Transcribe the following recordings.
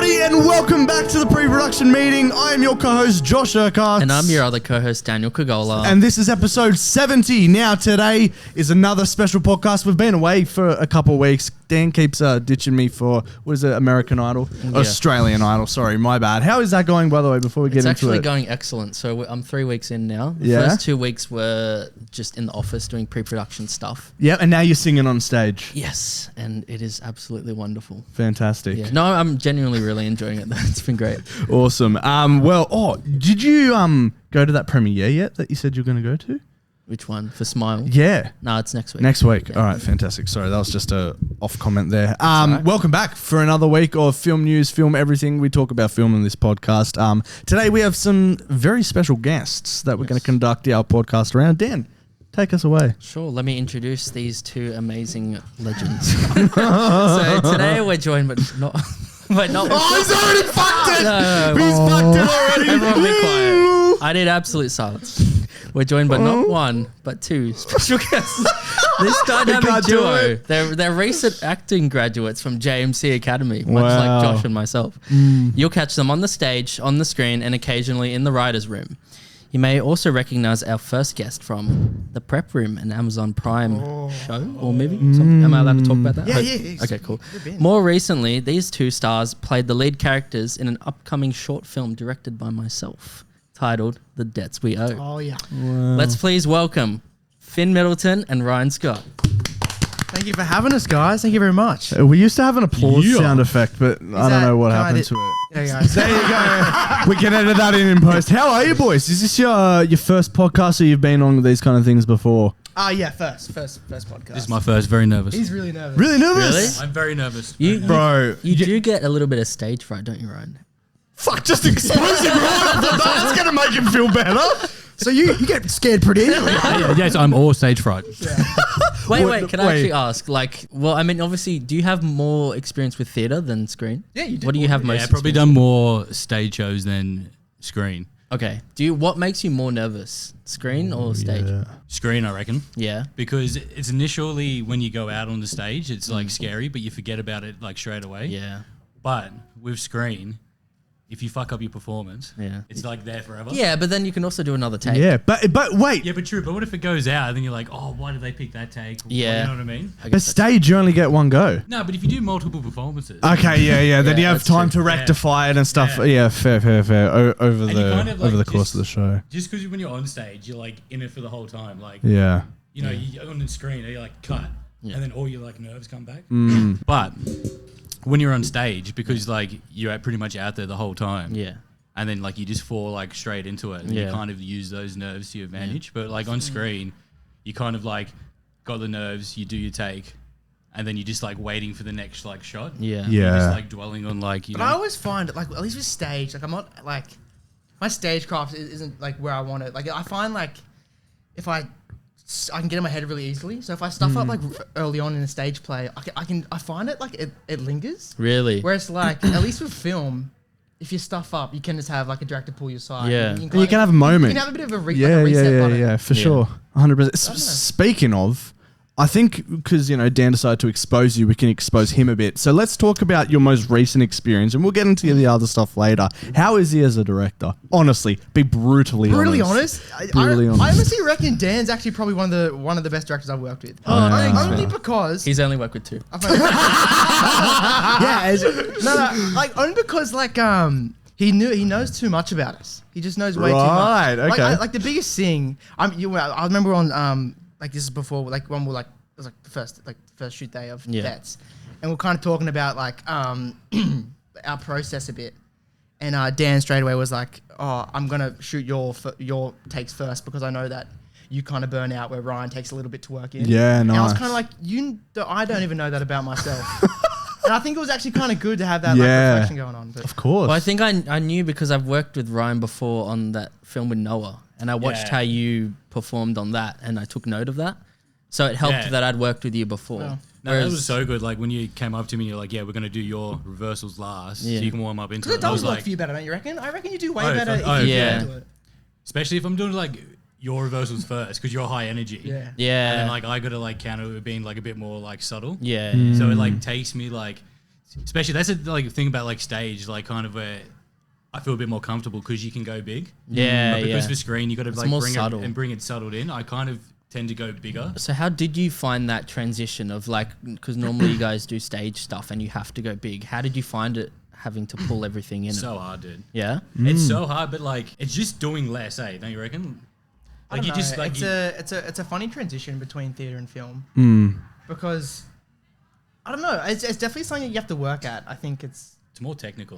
everybody, and welcome back to the pre-production meeting. I am your co-host, Josh Urquhart. And I'm your other co-host, Daniel Kagola. And this is episode 70. Now, today is another special podcast. We've been away for a couple of weeks. Dan keeps ditching me for, what is it, American Idol? Yeah. Australian Idol, sorry, my bad. How is that going, by the way, before we get into it? It's actually going excellent. So I'm 3 weeks in now. The first 2 weeks were just in the office doing pre-production stuff. Yeah, and now you're singing on stage. Yes, and it is absolutely wonderful. Fantastic. Yeah. No, I'm genuinely really enjoying it. It's been great. Awesome. Did you go to that premiere yet that you said you're going to go to? Which one? For Smile? Yeah. No, it's next week. Next week. Yeah. All right, fantastic. Sorry, that was just a off comment there. Welcome back for another week of film news, film everything. We talk about film in this podcast. Today we have some very special guests that we're going to conduct our podcast around. Dan, take us away. Sure. Let me introduce these two amazing legends. So today we're joined, but not... Wait, not... Oh, he's already fucked it! No, He's fucked it already! Everyone be quiet. I need absolute silence. We're joined by not one, but two special guests. This dynamic duo, they're recent acting graduates from JMC Academy, much like Josh and myself. You'll catch them on the stage, on the screen, and occasionally in the writer's room. You may also recognize our first guest from The Prep Room, an Amazon Prime show or movie. Am I allowed to talk about that? Yeah. Okay, cool. More recently, these two stars played the lead characters in an upcoming short film directed by myself, titled The Debts We Owe. Oh, yeah. Wow. Let's please welcome Finn Middleton and Ryan Scott. Thank you for having us, guys. Thank you very much. We used to have an applause sound effect, but I don't know what happened to it. There you go. There you go. We can edit that in post. How are you, boys? Is this your first podcast, or you've been on these kind of things before? Yeah, first podcast. This is my first. Very nervous. He's really nervous. Really nervous? I'm very nervous. Bro. You do get a little bit of stage fright, don't you, Ryan? Fuck, just expose him right off the bat. That's going to make him feel better. So you get scared pretty easily. Yes, I'm all stage fright. Yeah. Wait, can I actually ask, obviously, do you have more experience with theatre than screen? Yeah, you do. What do you have most I've probably done more stage shows than screen. Okay. What makes you more nervous, screen or stage? Yeah. Screen, I reckon. Yeah. Because it's initially when you go out on the stage, it's like scary, but you forget about it like straight away. Yeah. But with screen, if you fuck up your performance, it's like there forever. Yeah, but then you can also do another take. Yeah, but wait. Yeah, but true. But what if it goes out and then you're like, oh, why did they pick that take? Yeah. You know what I mean? But stage, you only get one go. No, but if you do multiple performances. Okay, yeah. Then you have that's time true. to rectify it and stuff. Yeah, fair. Over the course of the show. Just because when you're on stage, you're like in it for the whole time. Like, Yeah. you know, you're on the screen, you're like cut, and then all your like nerves come back. But when you're on stage, because like you're pretty much out there the whole time. Yeah. And then like you just fall like straight into it, and you kind of use those nerves to your advantage. But like on screen, you kind of like got the nerves, you do your take, and then you're just like waiting for the next like shot. Yeah. Yeah. You're just like dwelling on like But I always find, like, at least with stage, like, I'm not, like, my stagecraft isn't, like, where I want it. Like, I find, like, if I can get in my head really easily. So if I stuff up, like, early on in a stage play, I find it, like, it lingers. Really? Whereas, like, at least with film, if you stuff up, you can just have like a director pull your side. Yeah. You You can have a moment. You can have a bit of a reset button. Yeah, for sure. 100%. Speaking of, I think because, Dan decided to expose you, we can expose him a bit. So let's talk about your most recent experience, and we'll get into the other stuff later. How is he as a director? Honestly, be brutally honest. I honest. honestly reckon Dan's actually probably one of the best directors I've worked with. Only because He's only worked with two. only because he knows too much about us. He just knows way too much. Right, okay. Like the biggest thing. I remember on like this is before like when we it was like the first shoot day of Vets, and we're kind of talking about like our process a bit. And Dan straight away was like, "Oh, I'm gonna shoot your takes first because I know that you kind of burn out where Ryan takes a little bit to work in." Yeah, nice. And I was kind of like, I don't even know that about myself. And I think it was actually kind of good to have that like, reflection going on. But of course. Well, I think I knew because I've worked with Ryan before on that film with Noah, and I watched how you performed on that, and I took note of that. So it helped that I'd worked with you before. Yeah. No, that was so good. Like when you came up to me, you're like, "Yeah, we're gonna do your reversals last, so you can warm up into it." It does work for you better, don't you reckon? I reckon you do way better if you do it. Especially if I'm doing like your reversals first, because you're high energy. Yeah. Yeah. And then like I gotta like counter it with being like a bit more like subtle. Yeah. So it like takes me like especially that's the like thing about like stage, like kind of where I feel a bit more comfortable because you can go big. Yeah, but because for screen, you got to like bring it settled in. I kind of tend to go bigger. So how did you find that transition of like, because normally you guys do stage stuff and you have to go big. How did you find it having to pull everything in? So hard, dude. Yeah? It's so hard, but like it's just doing less, don't you reckon? Like you just like it's a funny transition between theatre and film because I don't know. It's definitely something you have to work at. I think it's more technical,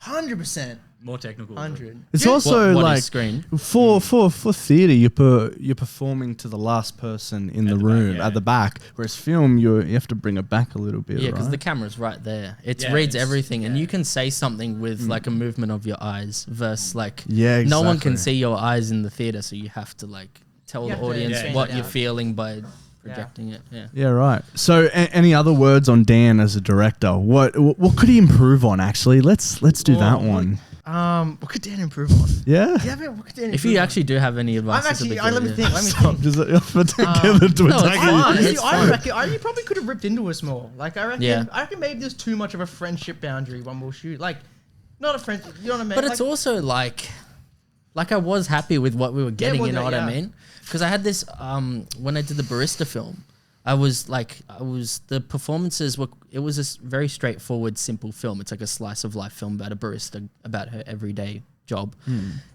100%. More technical. 100. It's also what like is screen? for theatre, you're performing to the last person in the room at the back, whereas film you have to bring it back a little bit. Yeah, because right? the camera's right there. It reads everything, and you can say something with like a movement of your eyes versus like no one can see your eyes in the theatre, so you have to like tell the audience what you're feeling by projecting it. Yeah, right. So any other words on Dan as a director? What could he improve on? Actually, let's do that one. What could Dan improve on? Yeah. Yeah, man, what could Dan improve if you actually do have any advice, let me think. Just You probably could have ripped into us more. Like I reckon maybe there's too much of a friendship boundary when we'll shoot. Like not a friend, you know what I mean? But it's also like I was happy with what we were getting, you know what I mean? Because I had this when I did the barista film, the performances were, it was a very straightforward, simple film. It's like a slice of life film about a barista, about her everyday job.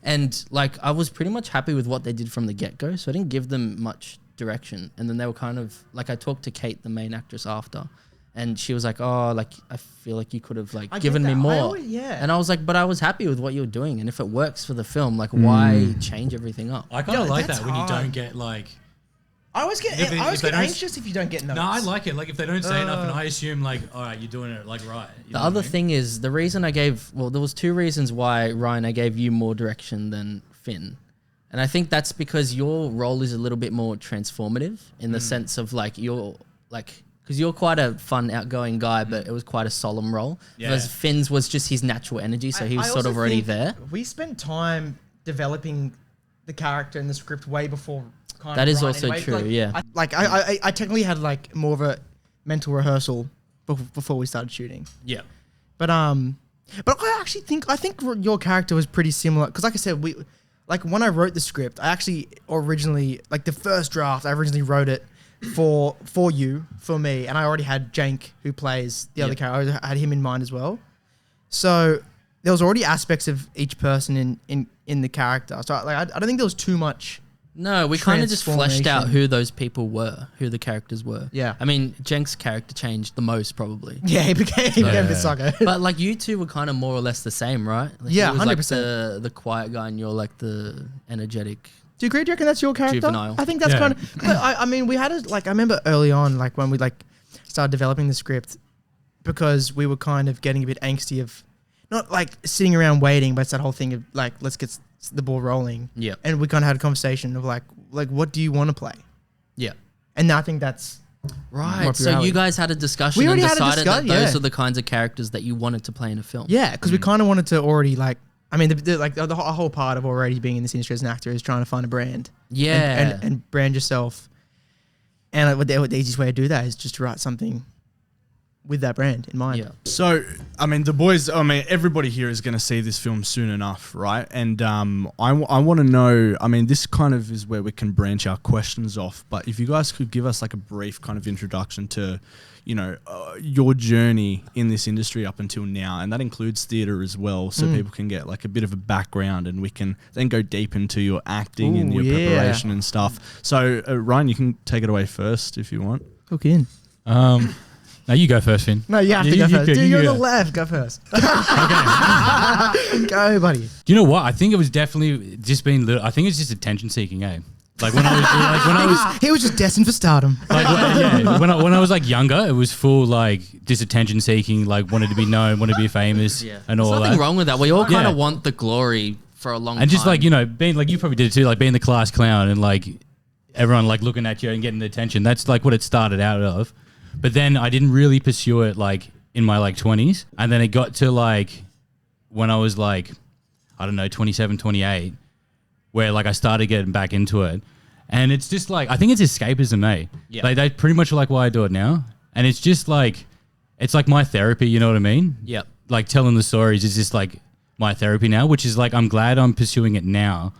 And like, I was pretty much happy with what they did from the get-go. So I didn't give them much direction. And then they were kind of like, I talked to Kate, the main actress, after, and she was like, oh, like, I feel like you could have like given me more. And I was like, but I was happy with what you were doing. And if it works for the film, like why change everything up? I kind of like that when you don't get like, I always get anxious if you don't get notes. No, I like it. Like if they don't say enough, and I assume like, all right, you're doing it like right. The other thing is the reason I gave. Well, there was two reasons why Ryan I gave you more direction than Finn, and I think that's because your role is a little bit more transformative in the sense of like you're like. Because you're quite a fun, outgoing guy, but it was quite a solemn role. Yeah. Whereas Finn's was just his natural energy, so he was sort of already there. We spent time developing the character and the script way before. That is also true, I technically had like more of a mental rehearsal before we started shooting. Yeah, but I actually think your character was pretty similar because, like I said, when I wrote the script, I actually originally like the first draft. I originally wrote it for me, and I already had Jank who plays the other character. I had him in mind as well. So there was already aspects of each person in the character. So like I don't think there was too much. No, we kind of just fleshed out who those people were, who the characters were. Yeah. I mean, Jank's character changed the most, probably. Yeah, he became a bit sucker. But like you two were kind of more or less the same, right? Like, yeah, 100%. Like the quiet guy, and you're like the energetic. Do you agree? Do you reckon that's your character? Juvenile. I think that's kind of. I mean, we had I remember early on, like when we started developing the script, because we were kind of getting a bit angsty of, not like sitting around waiting, but it's that whole thing of like, let's get the ball rolling. Yeah. And we kind of had a conversation of like what do you want to play? Yeah. And I think that's right. So you guys had a discussion and decided that those are the kinds of characters that you wanted to play in a film. Yeah, because we kind of wanted to already like. I mean, the whole part of already being in this industry as an actor is trying to find a brand. Yeah. And brand yourself. And the easiest way to do that is just to write something with that brand in mind. Yeah. So, I mean, everybody here is going to see this film soon enough, right? And I want to know, I mean, this kind of is where we can branch our questions off, but if you guys could give us like a brief kind of introduction to, your journey in this industry up until now, and that includes theatre as well, so people can get like a bit of a background, and we can then go deep into your acting and your preparation and stuff. So, Ryan, you can take it away first if you want. Hook in. No, you go first, Finn. No, you have to go first. Dude, you're on the left. Go first. Go, buddy. Do you know what? I think it was definitely just being little. I think it's just attention seeking, eh? Like when I was, he was just destined for stardom. Like when I was like younger, it was full like just attention seeking, like wanted to be known, wanted to be famous, and all that. There's nothing wrong with that. We all kind of want the glory for a long time. And just like being like you probably did it too, like being the class clown and like everyone like looking at you and getting the attention. That's like what it started out of. But then I didn't really pursue it like in my like 20s. And then it got to like when I was like, I don't know, 27, 28, where like I started getting back into it. And it's just like, I think it's escapism, eh? Yeah. Like that's pretty much like why I do it now. And it's just like, it's like my therapy, you know what I mean? Yep. Like telling the stories is just like my therapy now, which is like I'm glad I'm pursuing it now,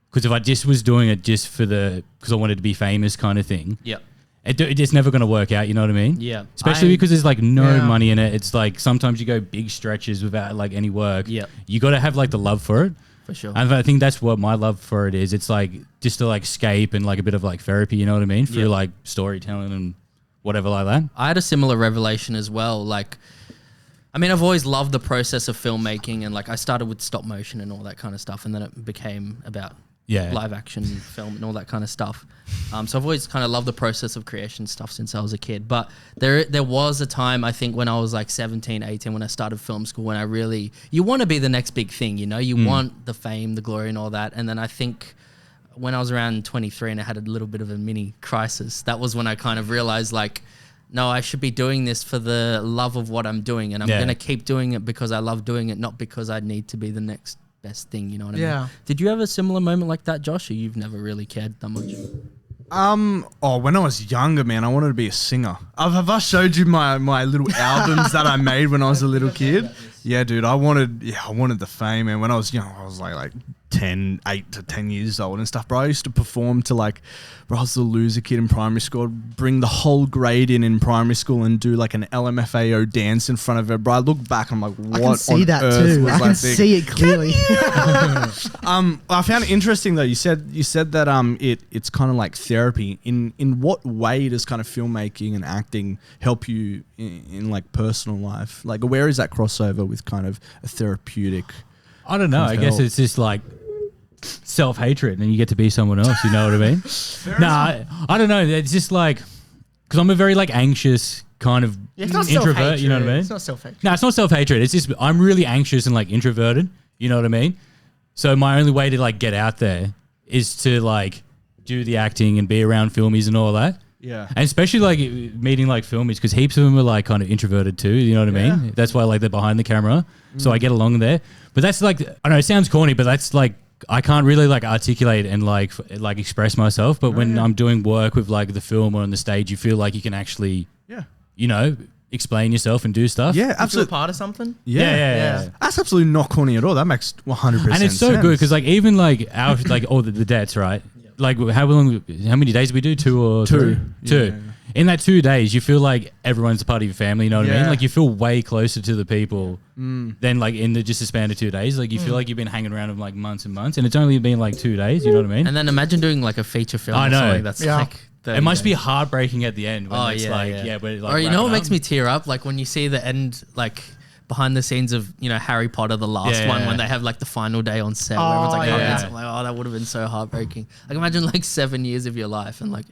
because if I just was doing it just for because I wanted to be famous kind of thing, Yep. it's never going to work out, you know what I mean? Yeah. Especially because there's like no money in it. It's like sometimes you go big stretches without like any work. Yeah. You got to have like the love for it. For sure. And I think that's what my love for it is. It's like just to like escape and like a bit of like therapy, you know what I mean? Through like storytelling and whatever like that. I had a similar revelation as well. Like, I mean, I've always loved the process of filmmaking, and like I started with stop motion and all that kind of stuff, and then it became about live action film and all that kind of stuff. So I've always kind of loved the process of creation stuff since I was a kid. But there was a time, I think, when I was like 17, 18, when I started film school, when I really, you want to be the next big thing, you know? You want the fame, the glory and all that. And then I think when I was around 23 and I had a little bit of a mini crisis, that was when I kind of realized like, no, I should be doing this for the love of what I'm doing. And I'm going to keep doing it because I love doing it, not because I need to be the next best thing, you know what I mean? Did you have a similar moment like that, Josh, or you've never really cared that much? When I was younger, man, I wanted to be a singer. Have I showed you my little albums that I made when I was a little kid? Yeah, dude, I wanted the fame, man. When I was young, I was like 8 to 10 years old and stuff, bro. I used to perform to like, bro, I was the loser kid in primary school. I'd bring the whole grade in primary school and do like an LMFAO dance in front of it, bro. I look back, I'm like, what? I can see that earth too. was I can see it clearly. I found it interesting though. You said that it's kind of like therapy. In what way does kind of filmmaking and acting help you in like personal life? Like, where is that crossover with kind of a therapeutic? I don't know. I guess it's just like self-hatred and you get to be someone else. You know what I mean? I don't know. It's just like, because I'm a very like anxious kind of introvert. You know what I mean? It's not self-hatred. No, it's not self-hatred. It's just I'm really anxious and like introverted. You know what I mean? So my only way to like get out there is to like do the acting and be around filmies and all that. Yeah. And especially like meeting like filmies, because heaps of them are like kind of introverted too. You know what I mean? That's why like they're behind the camera. So I get along there. But that's like, I know it sounds corny, but that's like, I can't really like articulate and like express myself. But when I'm doing work with like the film or on the stage, you feel like you can actually, you know, explain yourself and do stuff. Yeah, absolutely. Part of something. Yeah. That's absolutely not corny at all. That makes 100% And it's so sense. good because like even like our like all the debts, right? Like how many days did we do? 2 or 3? 2. Yeah. In that 2 days, you feel like everyone's a part of your family. You know what I mean? Yeah. Like you feel way closer to the people than like in just a span of 2 days. Like you feel like you've been hanging around them like months and months, and it's only been like 2 days. You know what I mean? And then imagine doing like a feature film. I know. Or something that's like. It must be heartbreaking at the end when it's but like, or you know what makes me tear up? Like when you see the end, like behind the scenes of, you know, Harry Potter, the last one, when they have like the final day on set, where everyone's like, I'm like, oh, that would have been so heartbreaking. Like imagine like 7 years of your life and like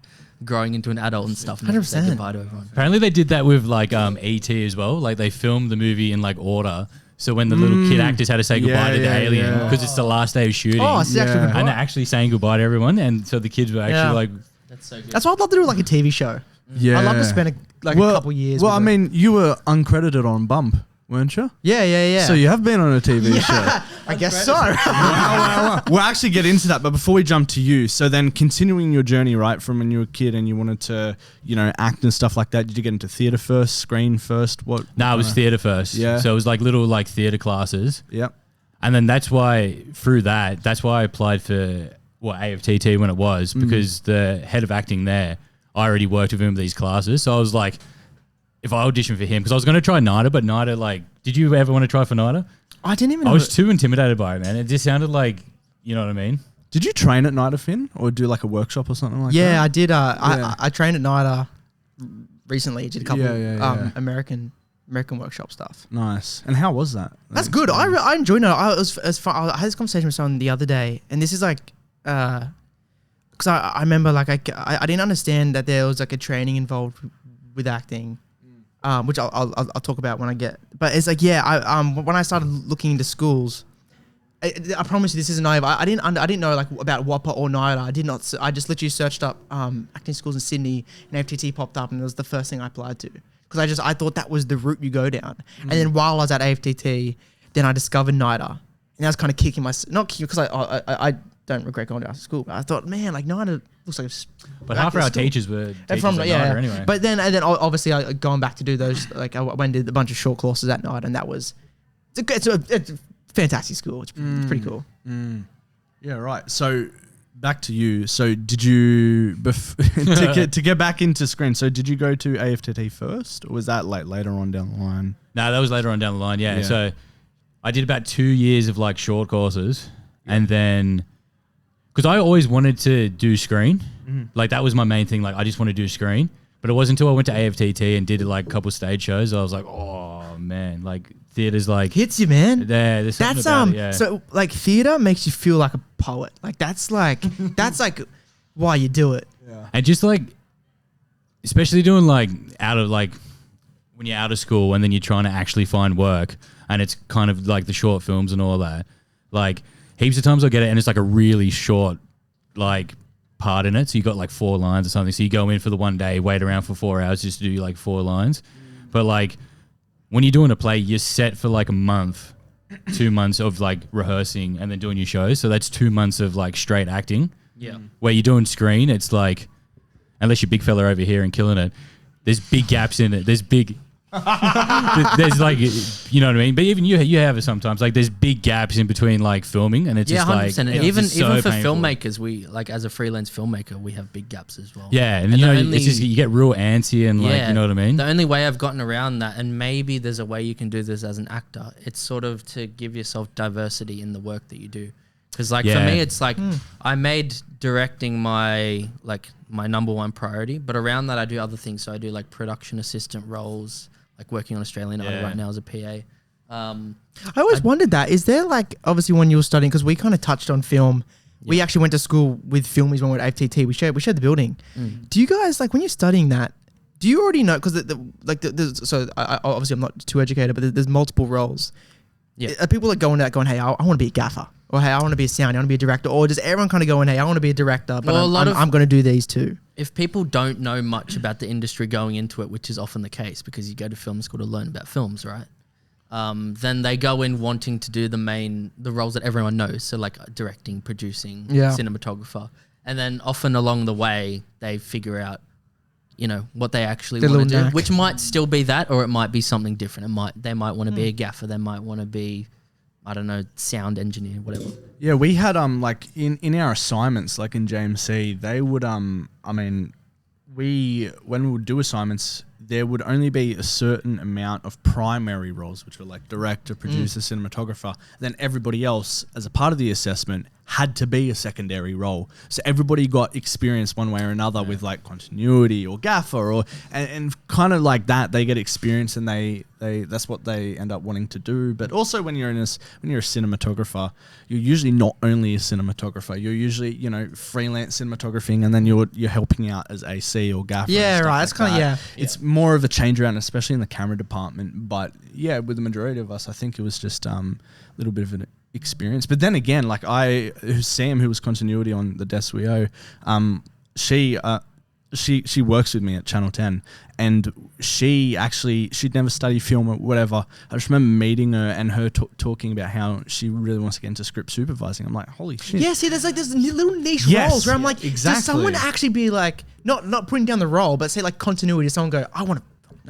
growing into an adult and stuff. And 100%. say goodbye to everyone. Apparently they did that with like E.T. as well. Like they filmed the movie in like order. So when the little kid actors had to say goodbye to the alien because it's the last day of shooting. Oh, it's actually goodbye. And they're actually saying goodbye to everyone. And so the kids were actually like... That's so good. That's what I'd love to do, like a TV show. Yeah. I'd love to spend a couple years. Well, I with it. mean, you were uncredited on Bump, weren't you? Yeah. So you have been on a TV show. I guess so. Wow. We'll actually get into that, but before we jump to you, so then continuing your journey, right, from when you were a kid and you wanted to, you know, act and stuff like that, did you get into theatre first, screen first? What? No, it was theatre first. Yeah. So it was like little like theatre classes. Yep. And then that's why I applied for AFTT when it was, because the head of acting there, I already worked with him with these classes. So I was like, if I auditioned for him, because I was going to try NIDA, but NIDA, like, did you ever want to try for NIDA? I didn't even know. I was too intimidated by it, man. It just sounded like, you know what I mean? Did you train at NIDA, Finn, or do like a workshop or something like that? Yeah, I did. I trained at NIDA recently. Did a couple American workshop stuff. Nice. And how was that? That's good. I enjoyed it. I had this conversation with someone the other day, and this is like, because I remember like I didn't understand that there was like a training involved with acting, which I'll talk about when I get. But it's like when I started looking into schools, I promise you this isn't naive. I didn't know like about WAPA or NIDA. I just literally searched up acting schools in Sydney, and FTT popped up, and it was the first thing I applied to because I thought that was the route you go down. And then while I was at AFTT, then I discovered NIDA, and I was kind of kicking because I don't regret going to after school, but I thought, man, like NIDA looks like it's But half our teachers were teachers from at night anyway. But then obviously obviously, going back to do those, like I went and did a bunch of short courses at night, and that was it's a fantastic school. It's pretty cool. Yeah, right. So back to you. So did you to get back into screen? So did you go to AFTT first, or was that like later on down the line? No, that was later on down the line. Yeah. So I did about 2 years of like short courses, and then. Because I always wanted to do screen. Like, that was my main thing. Like, I just want to do screen. But it wasn't until I went to AFTT and did, like, a couple stage shows, I was like, oh, man. Like, theatre's, like... Hits you, man. There's something about it, yeah. So, like, theater makes you feel like a poet. Like, that's, like... that's, like, why you do it. Yeah. And just, like... Especially doing, like, when you're out of school and then you're trying to actually find work, and it's kind of, like, the short films and all that. Like... Heaps of times I get it, and it's like a really short, like, part in it. So you got like 4 lines or something. So you go in for the one day, wait around for 4 hours just to do like 4 lines. But like, when you're doing a play, you're set for like a month, 2 months of like rehearsing and then doing your shows. So that's 2 months of like straight acting. Yeah. Where you're doing screen, it's like, unless you're big fella over here and killing it, there's big gaps in it. There's like, you know what I mean? But even you have it sometimes. Like, there's big gaps in between like filming, and it's just 100%. like Even so for painful. filmmakers, we like as a freelance filmmaker, we have big gaps as well. Yeah, and the it's just you get real antsy and like, you know what I mean? The only way I've gotten around that, and maybe there's a way you can do this as an actor, it's sort of to give yourself diversity in the work that you do. Because like for me, it's like I made directing my number one priority, but around that I do other things. So I do like production assistant roles, like working on Australian Idol right now as a PA. I always wondered that. Is there like, obviously when you were studying, because we kind of touched on film, we actually went to school with filmies when we were at AFTT. We shared the building. Do you guys, like when you're studying that, do you already know, because obviously I'm not too educated, but there's multiple roles. Yeah. Are people that go into that going, hey, I want to be a gaffer, or hey, I want to be a sound, I want to be a director, or does everyone kind of go in, hey, I want to be a director, but I'm going to do these too? If people don't know much about the industry going into it, which is often the case because you go to film school to learn about films, right? Then they go in wanting to do the roles that everyone knows. So like directing, producing, cinematographer. And then often along the way, they figure out, you know, what they actually want to do, which might still be that, or it might be something different. They might want to be a gaffer. They might want to be, I don't know, sound engineer, whatever. Yeah, we had like in our assignments, like in JMC, they would when we would do assignments, there would only be a certain amount of primary roles, which were like director, producer, cinematographer. Then everybody else, as a part of the assessment, had to be a secondary role. So everybody got experience one way or another with like continuity or gaffer and kind of like that. They get experience and they that's what they end up wanting to do. But also when you're a cinematographer, you're usually not only a cinematographer. You're usually, you know, freelance cinematographing, and then you're helping out as AC or gaffer. Yeah, right. That's kind of It's more of a change around, especially in the camera department. But yeah, with the majority of us, I think it was just a little bit of an experience. But then again, like Sam, who was continuity on the desk we owe, she works with me at Channel 10, and she'd never studied film or whatever. I just remember meeting her and her talking about how she really wants to get into script supervising. I'm like, holy shit. Yeah, see, there's like this little niche roles where I'm like, does someone actually be like, not putting down the role, but say like continuity, someone go, I want to.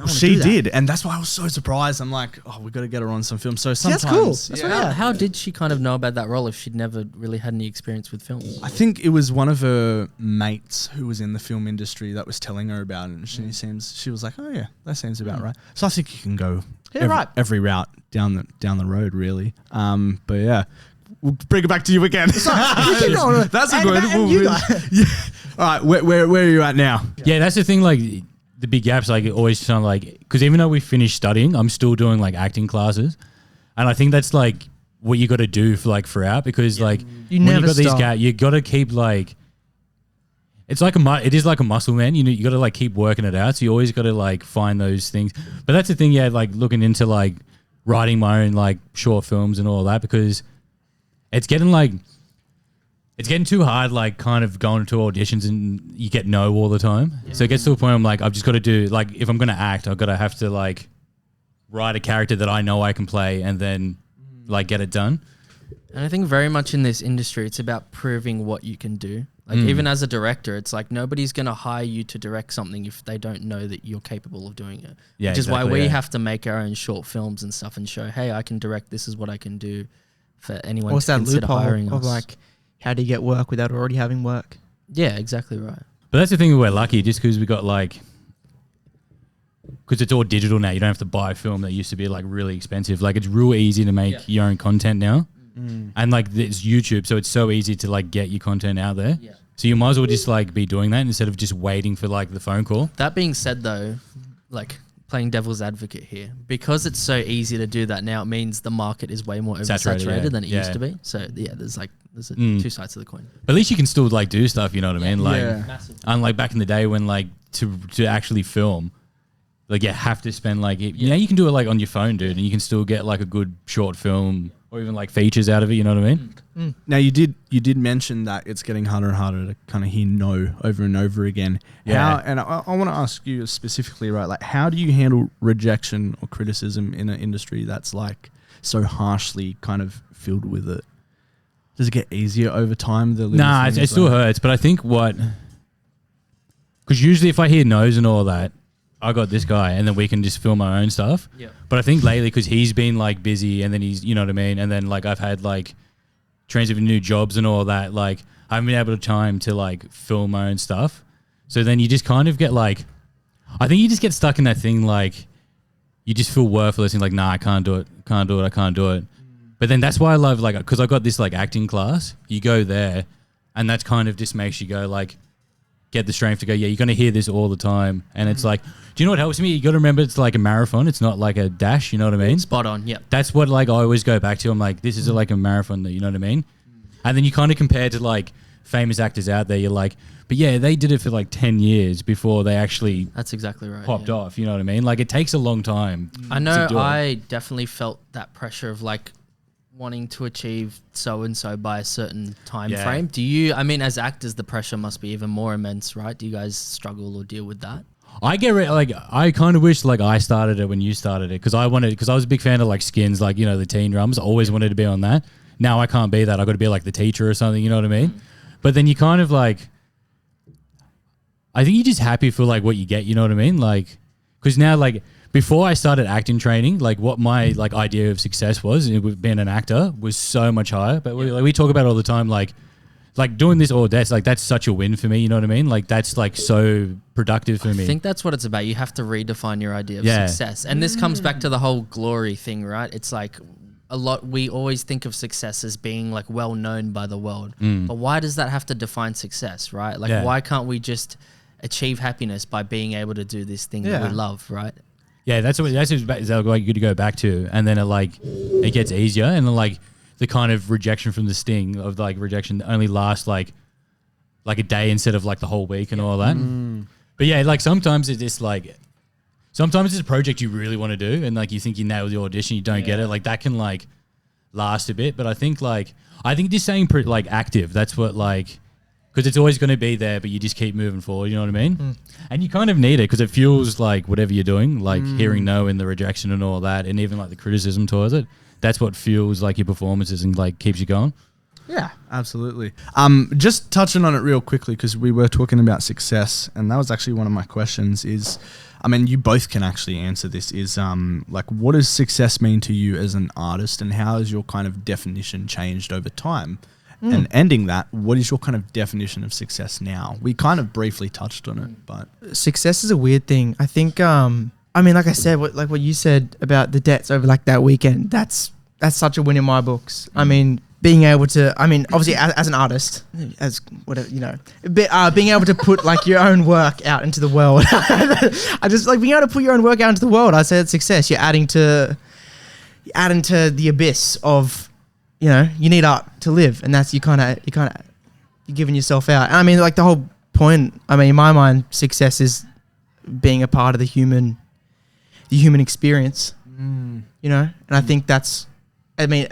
She did, and that's why I was so surprised. I'm like, oh, we got to get her on some film. So sometimes, that's cool. How did she kind of know about that role if she'd never really had any experience with film? I think it was one of her mates who was in the film industry that was telling her about it, and she was like, oh yeah, that seems about right. So I think you can go every route down the road, really. But yeah, we'll bring it back to you again. That's a good. All right, where are you at now? Yeah, that's the thing. Like, the big gaps, like, always sound like, because even though we finished studying, I'm still doing like acting classes, and I think that's like what you got to do for like throughout, because like you never got stop. these gaps, you got to keep like, it is like a muscle, man. You know, you got to like keep working it out. So you always got to like find those things. But that's the thing, yeah. Like looking into like writing my own like short films and all that, because it's getting too hard, like kind of going to auditions and you get no all the time. Yeah. So it gets to a point I'm like, I've just got to do, like, if I'm going to act, I've got to have to like write a character that I know I can play and then like get it done. And I think very much in this industry, it's about proving what you can do. Like even as a director, it's like nobody's going to hire you to direct something if they don't know that you're capable of doing it. Yeah, which is why we have to make our own short films and stuff and show, hey, I can direct. This is what I can do for anyone What's to that consider loophole hiring of us. like, how do you get work without already having work? Yeah, exactly right. But that's the thing, we're lucky just because we got like, because it's all digital now. You don't have to buy a film that used to be like really expensive. Like it's real easy to make your own content now. And like it's YouTube, so it's so easy to like get your content out there. Yeah. So you might as well just like be doing that instead of just waiting for like the phone call. That being said though, like playing devil's advocate here, because it's so easy to do that now, it means the market is way more oversaturated than it used to be. So yeah, there's two sides to the coin. But at least you can still like do stuff, you know what I mean? Like Massive. unlike back in the day when like to actually film, like you have to spend like you know, you can do it like on your phone, dude, and you can still get like a good short film or even like features out of it, you know what I mean? Now you did mention that it's getting harder and harder to kind of hear no over and over again. Yeah. And I want to ask you specifically, right? Like, how do you handle rejection or criticism in an industry that's like so harshly kind of filled with it? Does it get easier over time? Nah, it still hurts, but I think because usually if I hear no's and all that, I got this guy, and then we can just film our own stuff. Yeah. But I think lately, because he's been like busy, and then he's, you know what I mean, and then like I've had like transit new jobs and all that, like I haven't been able to time to like film my own stuff. So then you just kind of get like, I think you just get stuck in that thing, like you just feel worthless and like, nah, I can't do it, I can't do it. But then that's why I love like, because I got this like acting class, you go there, and that's kind of just makes you go like, get the strength to go, yeah, you're going to hear this all the time. And it's like, do you know what helps me? You got to remember it's like a marathon. It's not like a dash, you know what I mean? Spot on, yeah. That's what like I always go back to. I'm like, this is like a marathon, you know what I mean? And then you kind of compare to like famous actors out there. You're like, but yeah, they did it for like 10 years before they actually That's exactly right. popped off, you know what I mean? Like it takes a long time. I know to do it. I definitely felt that pressure of like wanting to achieve so and so by a certain time frame. Do you, I mean, as actors, the pressure must be even more immense, right? Do you guys struggle or deal with that? I I kind of wish like I started it when you started it because I was a big fan of like Skins, like, you know, the teen drums. I always wanted to be on that. Now I can't be that. I got to be like the teacher or something, you know what I mean? But then you kind of like, I think you're just happy for like what you get, you know what I mean? Like, because now like, before I started acting training, like what my like idea of success was, being an actor was so much higher. But we talk about it all the time, like doing this all day, like that's such a win for me. You know what I mean? Like that's like so productive for me. I think that's what it's about. You have to redefine your idea of success. And this comes back to the whole glory thing, right? It's like we always think of success as being like well known by the world. But why does that have to define success, right? Like why can't we just achieve happiness by being able to do this thing that we love, right? Yeah, that's like good to go back to, and then it gets easier, and then like the kind of rejection from the sting of like rejection only lasts like a day instead of like the whole week and all that. But yeah, like sometimes it's a project you really want to do, and like you think you nailed the audition, you don't get it, like that can like last a bit. But I think just saying like active, that's what like. Because it's always going to be there, but you just keep moving forward, you know what I mean? And you kind of need it because it fuels like whatever you're doing, like hearing no and the rejection and all that, and even like the criticism towards it. That's what fuels like your performances and like keeps you going. Yeah, absolutely. Just touching on it real quickly because we were talking about success, and that was actually one of my questions is, I mean, you both can actually answer this, is like what does success mean to you as an artist, and how has your kind of definition changed over time? And ending that, what is your kind of definition of success now? We kind of briefly touched on it, but success is a weird thing. I think, I mean, like I said, what you said about the debts over like that weekend, that's such a win in my books. I mean, being able to, I mean, obviously as an artist, as whatever, you know, being able to put like your own work out into the world. I just like being able to put your own work out into the world. I say it's success. You're adding to the abyss of, you know, you need art to live, and that's you're giving yourself out. And I mean, like the whole point, I mean, in my mind, success is being a part of the human experience, you know? And I think that's, I mean,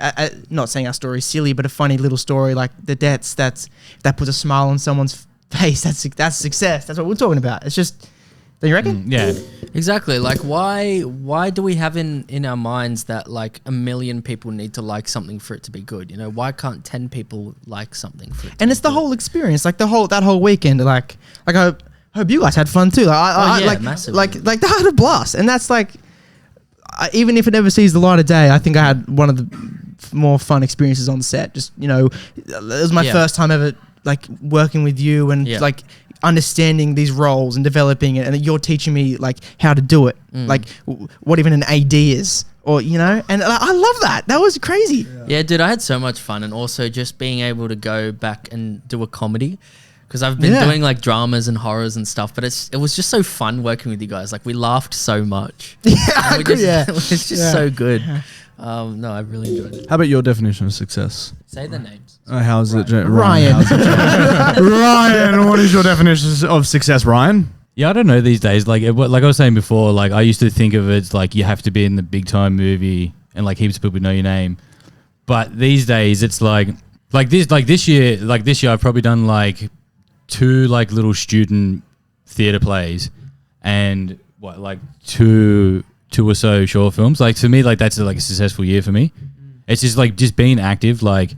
not saying our story's silly, but a funny little story like the debts, if that puts a smile on someone's face, that's success. That's what we're talking about. It's just, Don't you reckon? Yeah. Exactly. Like, why do we have in our minds that like 1 million people need to like something for it to be good? You know, why can't 10 people like something for it? And it's the whole experience, like that whole weekend. Like I hope you guys had fun too. Like, massively. like they had a blast, and that's like, even if it never sees the light of day, I think I had one of the more fun experiences on set. Just, you know, it was my first time ever like working with you and like understanding these roles and developing it, and you're teaching me like how to do it, like what even an AD is, or you know, and I love that. That was crazy. Yeah, dude, I had so much fun, and also just being able to go back and do a comedy, because I've been doing like dramas and horrors and stuff, but it was just so fun working with you guys. Like, we laughed so much. It was just so good. No, I really enjoyed it. How about your definition of success? Say the names. How's it, Ryan. How's it, Ryan, what is your definition of success, Ryan? Yeah, I don't know these days. Like I was saying before, like I used to think of it as like you have to be in the big time movie and like heaps of people know your name. But these days it's like this year I've probably done like 2 like little student theater plays and like two or so short films. Like, to me, like that's like a successful year for me. It's just like just being active, like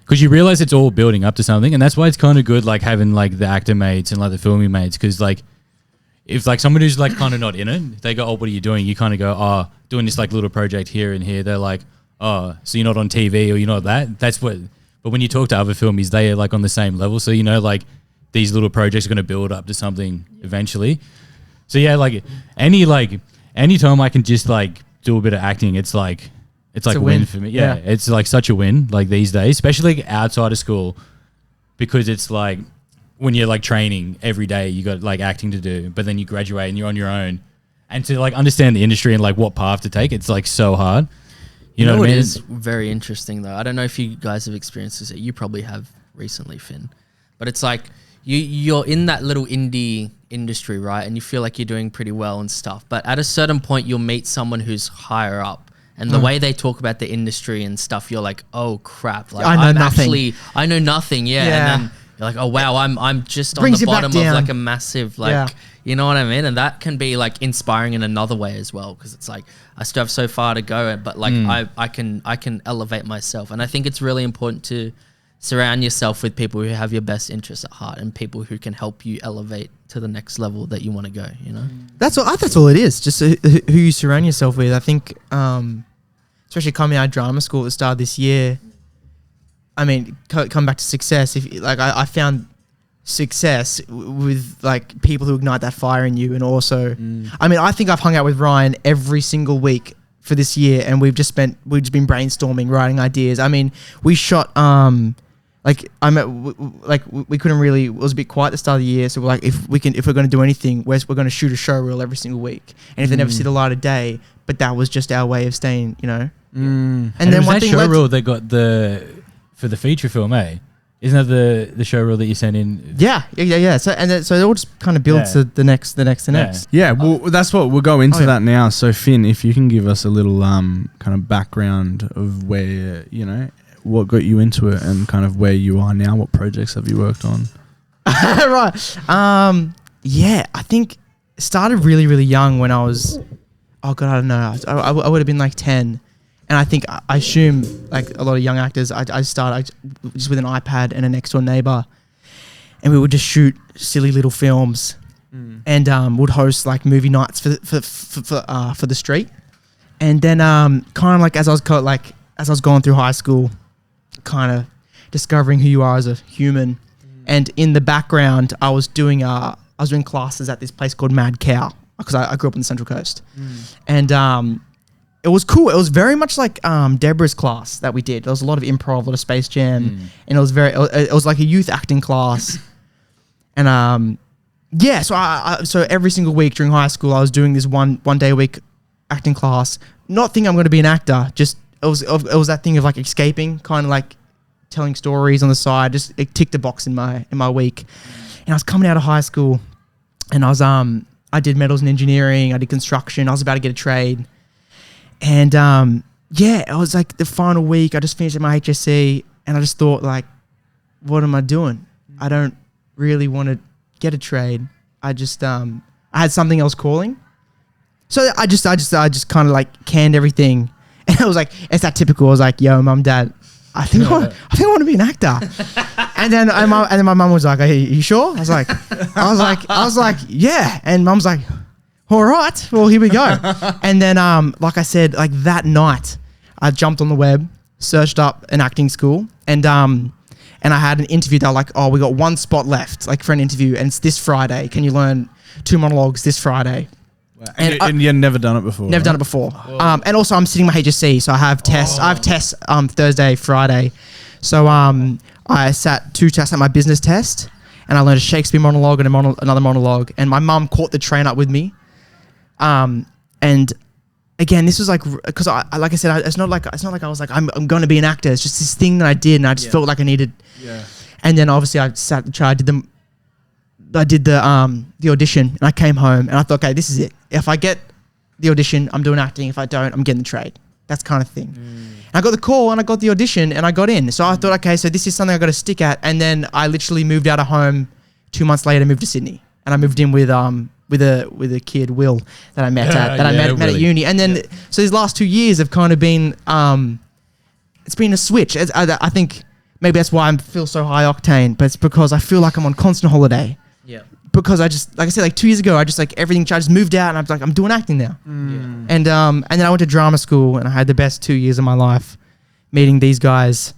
because you realize it's all building up to something, and that's why it's kind of good like having like the actor mates and like the filming mates, because like if like someone who's like kind of not in it, they go, oh, what are you doing? You kind of go, oh, doing this like little project here and here. They're like, oh, so you're not on TV or you're not that. That's what. But when you talk to other filmies, they are like on the same level. So you know, like these little projects are going to build up to something eventually. So yeah, like anytime I can just like do a bit of acting, it's like a win for me. Yeah, it's like such a win like these days, especially like outside of school, because it's like when you're like training every day, you got like acting to do, but then you graduate and you're on your own, and to like understand the industry and like what path to take, it's like so hard. You know what I mean? It is very interesting though. I don't know if you guys have experienced this. You probably have recently, Finn, but it's like you're in that little indie industry, right? And you feel like you're doing pretty well and stuff, but at a certain point you'll meet someone who's higher up. And the way they talk about the industry and stuff, you're like, oh crap! Like, I know nothing. Yeah. And then you're like, oh wow, I'm just on the bottom of like a massive you know what I mean? And that can be like inspiring in another way as well, because it's like I still have so far to go, but like I can elevate myself, and I think it's really important to surround yourself with people who have your best interests at heart and people who can help you elevate to the next level that you want to go. You know, that's all it is. Just who you surround yourself with. I think. Especially coming out of drama school at the start of this year, I mean, come back to success. If like I found success with like people who ignite that fire in you, and also, I mean, I think I've hung out with Ryan every single week for this year, and we've just been brainstorming, writing ideas. I mean, we shot we couldn't really. It was a bit quiet at the start of the year, so we're like, if we're going to do anything, we're going to shoot a show reel every single week, and if they never see the light of day. But that was just our way of staying, you know. And then one thing show reel they got for the feature film, eh? Isn't that the show reel that you sent in? Yeah. So it all just kind of builds to the next. Yeah. Well, that's what we'll go into that now. So Finn, if you can give us a little kind of background of where what got you into it and kind of where you are now. What projects have you worked on? Right. Yeah. I think it started really, really young when I was. Oh God, I don't know. I would have been like 10, and I think I assume like a lot of young actors. I started just with an iPad and a next door neighbor, and we would just shoot silly little films, and would host like movie nights for the street, and then kind of like as I was going through high school, kind of discovering who you are as a human, and in the background I was doing classes at this place called Mad Cow. Because I grew up on the Central Coast. And it was cool. It was very much like Deborah's class that we did. There was a lot of improv, a lot of Space Jam. And it was like a youth acting class. And so every single week during high school, I was doing this one day a week acting class. Not thinking I'm going to be an actor. Just it was that thing of like escaping, kind of like telling stories on the side. Just it ticked a box in my week. And I was coming out of high school, and I did metals and engineering. I did construction. I was about to get a trade. And it was like the final week. I just finished my HSC, and I just thought, like, what am I doing? I don't really want to get a trade. I I had something else calling. So I just kind of like canned everything. And I was like, it's that typical. I was like, yo, mum, dad, I think I want to be an actor. And then my mum was like, are you sure? I was like, yeah. And mum's like, all right, well, here we go. And then, like I said, like that night, I jumped on the web, searched up an acting school, and I had an interview. They were like, oh, we got one spot left, like for an interview, and it's this Friday. Can you learn 2 monologues this Friday? Wow. And you've never done it before? Never done it before. And also, I'm sitting my HSC, so I have tests. I have tests Thursday, Friday. So I sat 2 tests at my business test, and I learned a Shakespeare monologue and another monologue. And my mum caught the train up with me. And again, this was like, because like I said, it's not like I was like, I'm going to be an actor. It's just this thing that I did, and I just felt like I needed. Yeah. And then obviously I sat and tried, I did the audition, and I came home, and I thought, okay, this is it. If I get the audition, I'm doing acting. If I don't, I'm getting the trade. That's kind of thing. And I got the call, and I got the audition, and I got in. So I thought, okay, so this is something I got to stick at. And then I literally moved out of home 2 months later, moved to Sydney, and I moved in with a kid, Will, that I met at uni. And then so these last 2 years have kind of been it's been a switch. I think maybe that's why I feel so high octane, but it's because I feel like I'm on constant holiday. Yeah. Because I just, like I said, like 2 years ago, I just like everything. I just moved out, and I was like, I'm doing acting now. And then I went to drama school, and I had the best 2 years of my life, meeting these guys.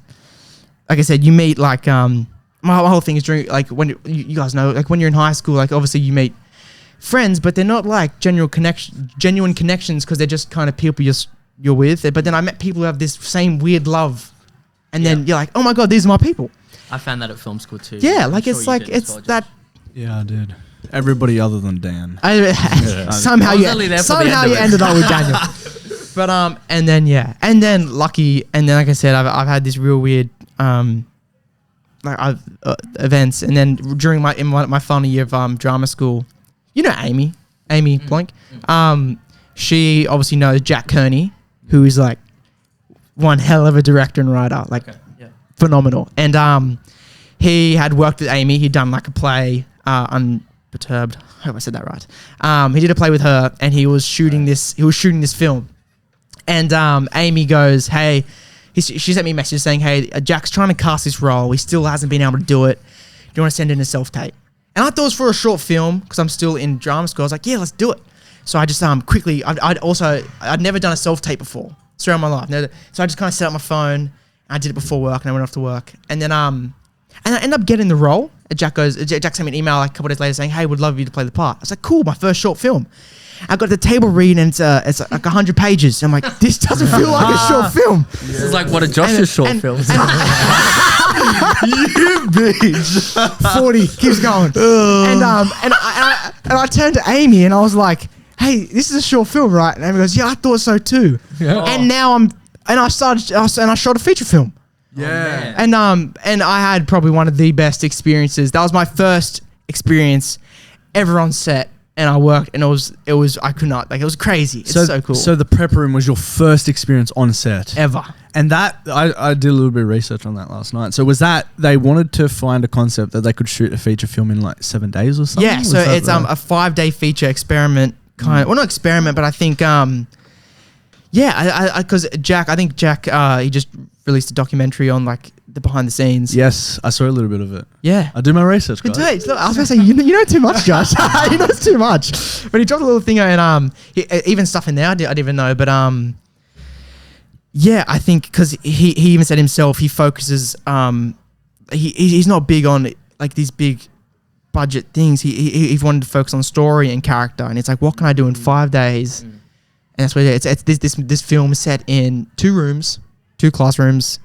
Like I said, you meet like my whole thing is during like when you guys know, like when you're in high school, like obviously you meet friends, but they're not like genuine connections, because they're just kind of people you're with. But then I met people who have this same weird love, and then you're like, oh my god, these are my people. I found that at film school too. Yeah, like it's like it's that. Yeah, I did. Everybody other than Dan. Somehow you ended up with Daniel. But and then lucky, and then like I said, I've had this real weird events, and then during my final year of drama school, you know Amy Blank, she obviously knows Jack Kearney, who is like one hell of a director and writer, like phenomenal. And he had worked with Amy. He'd done like a play, Unperturbed. I hope I said that right. He did a play with her, and he was shooting this. He was shooting this film, and Amy goes, "Hey," she sent me a message saying, "Hey, Jack's trying to cast this role. He still hasn't been able to do it. Do you want to send in a self-tape?" And I thought it was for a short film, because I'm still in drama school. I was like, "Yeah, let's do it." So I just quickly. I'd never done a self-tape before throughout my life. So I just kind of set up my phone. I did it before work, and I went off to work, and then and I ended up getting the role. Jack sent me an email like a couple of days later saying, "Hey, would love you to play the part." I was like, "Cool, my first short film." I got the table read, and it's like 100 pages. I'm like, this doesn't feel like a short film. This is like one of Josh's short films. You bitch. 40 keeps going. And I turned to Amy, and I was like, "Hey, this is a short film, right?" And Amy goes, "Yeah, I thought so too." Yeah. And now I shot a feature film. Yeah. And I had probably one of the best experiences. That was my first experience ever on set, and I worked, and it was I could not, like, it was crazy. It's so cool. So the prep room was your first experience on set ever. And that I did a little bit of research on that last night. So was that they wanted to find a concept that they could shoot a feature film in like 7 days or something? Yeah, so it's a 5-day feature experiment kind of, well, not experiment, but I think because Jack, he just released a documentary on like the behind the scenes. Yes, I saw a little bit of it. Yeah, I do my research, guys. Look, I was going to say, you know too much, Josh. He knows too much. But he dropped a little thing, and even stuff in there I didn't even know. But yeah, I think because he even said himself, he focuses. He's not big on like these big budget things. He wanted to focus on story and character, and it's like, what can I do in 5 days? And that's what it is. It's this film is set in 2 rooms, 2 classrooms.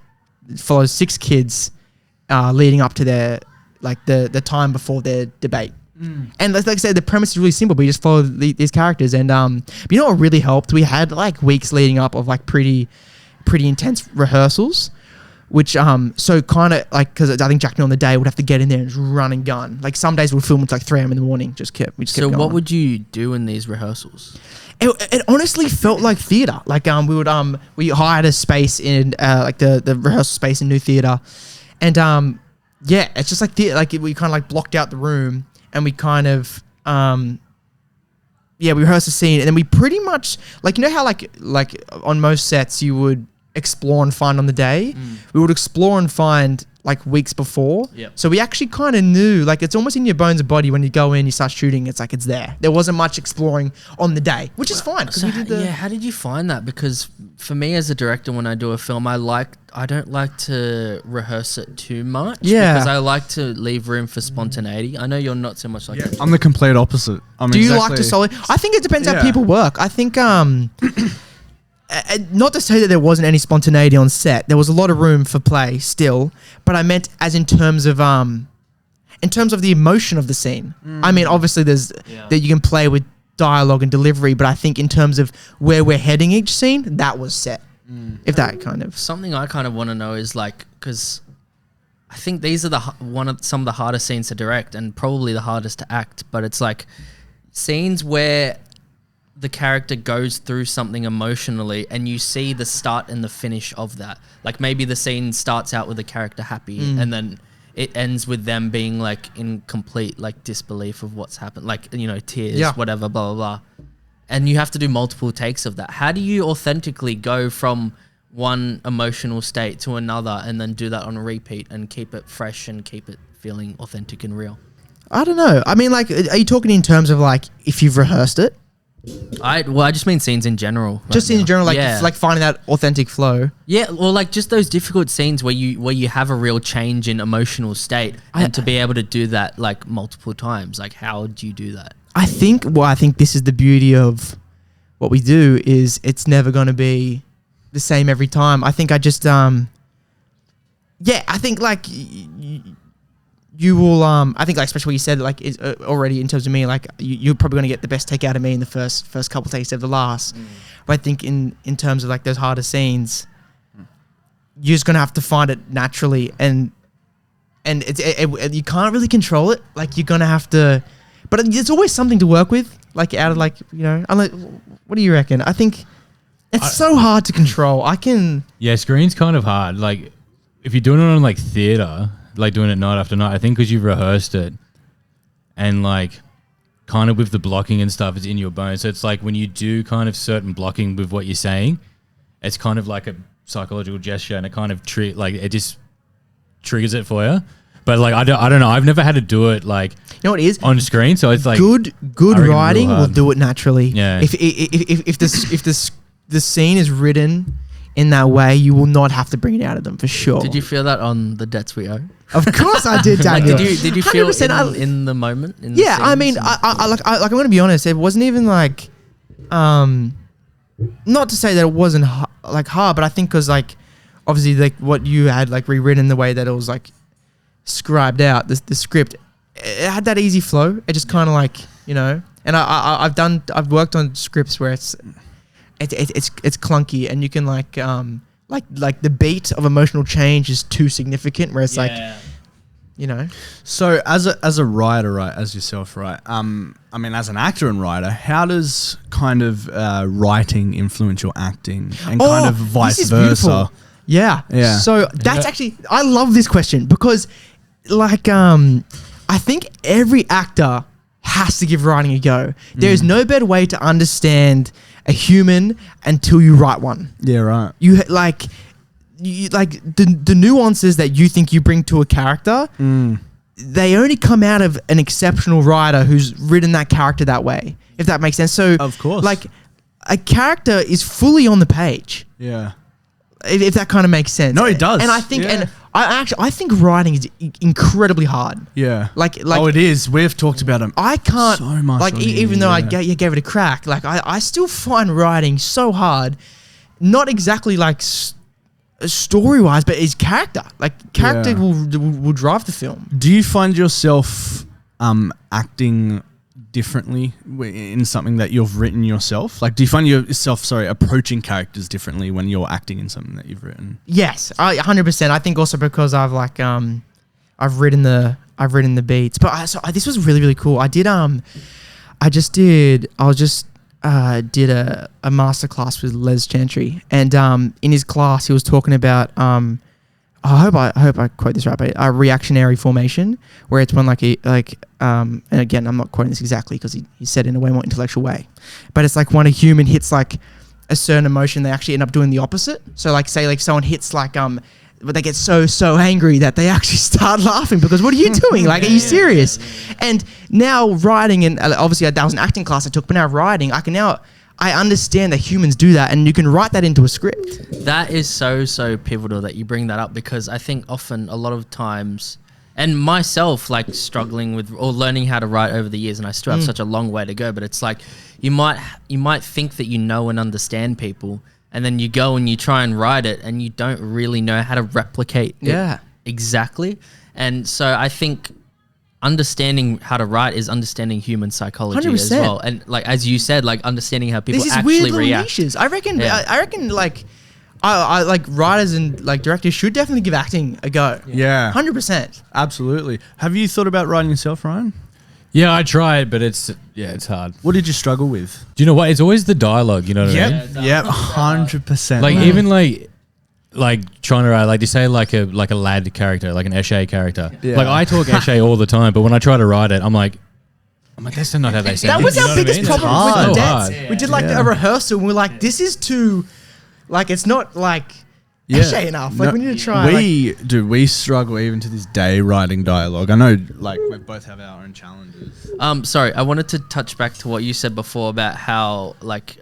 It follows 6 kids leading up to their the time before their debate. And like I said, the premise is really simple, but you just follow these characters. And but you know what really helped? We had like weeks leading up of like pretty intense rehearsals, which so kind of like, because I think Jack on the day would have to get in there and just run and gun. Like some days we'd film until like 3 a.m. in the morning. We just kept So going. What would you do in these rehearsals? It honestly felt like theatre. Like we hired a space in like the rehearsal space in New Theatre, and yeah, it's just like theatre. Like we kind of like blocked out the room, and we kind of we rehearsed the scene, and then we pretty much like, you know how like on most sets you would explore and find on the day. We would explore and find like weeks before. Yep. So we actually kind of knew, like, it's almost in your bones and body when you go in, you start shooting, it's like it's there. There wasn't much exploring on the day, which is fine. So how did you find that? Because for me as a director, when I do a film, I don't like to rehearse it too much. Yeah. Because I like to leave room for spontaneity. I know you're not so much like that. I'm the complete opposite. Do you like to solely? I think it depends how people work. I think not to say that there wasn't any spontaneity on set. There was a lot of room for play still, but I meant as in terms of the emotion of the scene. I mean, obviously there's that you can play with dialogue and delivery, but I think in terms of where we're heading each scene, that was set. If that kind of something I kind of want to know is like, because I think these are some of the hardest scenes to direct and probably the hardest to act, but it's like scenes where the character goes through something emotionally and you see the start and the finish of that. Like maybe the scene starts out with the character happy and then it ends with them being like in complete like disbelief of what's happened, like, you know, tears, whatever, blah, blah, blah. And you have to do multiple takes of that. How do you authentically go from one emotional state to another and then do that on repeat and keep it fresh and keep it feeling authentic and real? I don't know. I mean, like, are you talking in terms of like if you've rehearsed it? I just mean scenes in general. Just in general, like like finding that authentic flow. Yeah, or like just those difficult scenes where you have a real change in emotional state, and to be able to do that like multiple times. Like, how do you do that? I think this is the beauty of what we do is it's never going to be the same every time. I think I just I think like you will I think like especially what you said like is already in terms of me, like you're probably going to get the best take out of me in the first couple takes of the last. But I think in terms of like those harder scenes, you're just going to have to find it naturally, and you can't really control it. Like you're going to have to, but there's always something to work with, like out of like, you know, I'm like, what do you reckon? I think it's so hard to control. Screen's kind of hard. Like if you're doing it on like theater, like doing it night after night, I think because you've rehearsed it and like kind of with the blocking and stuff, it's in your bones. So it's like when you do kind of certain blocking with what you're saying, it's kind of like a psychological gesture, and it kind of it just triggers it for you. But like I don't know, I've never had to do it like, you know what it is on screen. So it's like good writing will do it naturally. Yeah. If the scene is written in that way, you will not have to bring it out of them for sure. Did you feel that on The Debts We Owe? Of course I did, Daniel. Like, did you feel in the moment? I mean, I'm going to be honest. It wasn't even like, not to say that it wasn't hard, but I think because like, obviously like what you had like rewritten the way that it was like scribed out, the script, it had that easy flow. It just kind of like, you know, and I've worked on scripts where it's clunky, and you can like the beat of emotional change is too significant, where it's like, you know. So as a writer, right, as yourself, right, I mean, as an actor and writer, how does kind of writing influence your acting, and kind of vice versa? Yeah. So that's actually, I love this question because like I think every actor has to give writing a go. There is no better way to understand a human until you write one. Yeah, right. You like the nuances that you think you bring to a character, they only come out of an exceptional writer who's written that character that way, if that makes sense. So of course, like a character is fully on the page. Yeah. If that kind of makes sense. No, it does. And I think, and I think writing is incredibly hard. Yeah. Like it is. We've talked about them. I can't, so much like, even though I gave it a crack, like I still find writing so hard. Not exactly like story wise, but it's character. Like character will drive the film. Do you find yourself acting differently in something that you've written yourself? Like, do you find yourself, approaching characters differently when you're acting in something that you've written? Yes, 100%. I think also because I've like, I've written the beats, but this was really, really cool. I did a masterclass with Les Chantry, and in his class he was talking about I hope I quote this right, but a reactionary formation, where it's when and again, I'm not quoting this exactly because he said it in a way more intellectual way, but it's like when a human hits like a certain emotion, they actually end up doing the opposite. So like say like someone hits like but they get so angry that they actually start laughing because what are you doing? Like, are you serious? And now writing, and obviously that was an acting class I took, but now writing, I understand that humans do that, and you can write that into a script. That is so pivotal that you bring that up, because I think often a lot of times, and myself, like struggling with or learning how to write over the years, and I still have such a long way to go, but it's like you might think that you know and understand people, and then you go and you try and write it and you don't really know how to replicate it exactly. And so I think understanding how to write is understanding human psychology 100%. as well. And like, as you said, like understanding how people This is actually weird react. niches. I reckon like I like writers and like directors should definitely give acting a go. Yeah. 100%. Absolutely. Have you thought about writing yourself, Ryan? Yeah, I tried, but it's hard. What did you struggle with? Do you know what? It's always the dialogue, you know what I mean? Yep. 100%. Like even like trying to write, like you say like a lad character, like an Eshe character. Yeah. Like I talk Eshe all the time, but when I try to write it, I'm like, that's not how they sound. That was You know our what I biggest mean? problem It's with so the hard. debts. We did like a rehearsal and we're like, this is too, like it's not like cliche enough. Like we need to try. We struggle even to this day writing dialogue. I know, like we both have our own challenges. Sorry, I wanted to touch back to what you said before about how like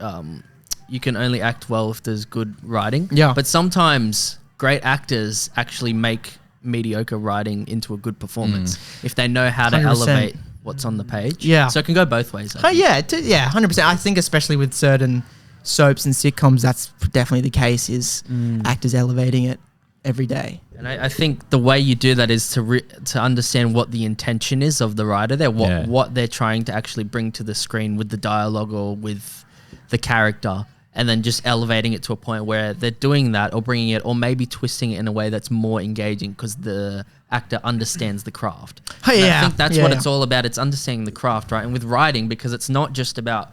you can only act well if there's good writing. Yeah. But sometimes great actors actually make mediocre writing into a good performance if they know how to 100%. elevate what's on the page. Yeah. So it can go both ways. I think. 100%. I think especially with certain soaps and sitcoms, that's definitely the case. Is actors elevating it every day. And I think the way you do that is to understand what the intention is of the writer there, what they're trying to actually bring to the screen with the dialogue or with the character, and then just elevating it to a point where they're doing that or bringing it or maybe twisting it in a way that's more engaging because the actor understands the craft. Oh, And yeah. I think that's Yeah, what yeah. it's all about. It's understanding the craft, right? And with writing, because it's not just about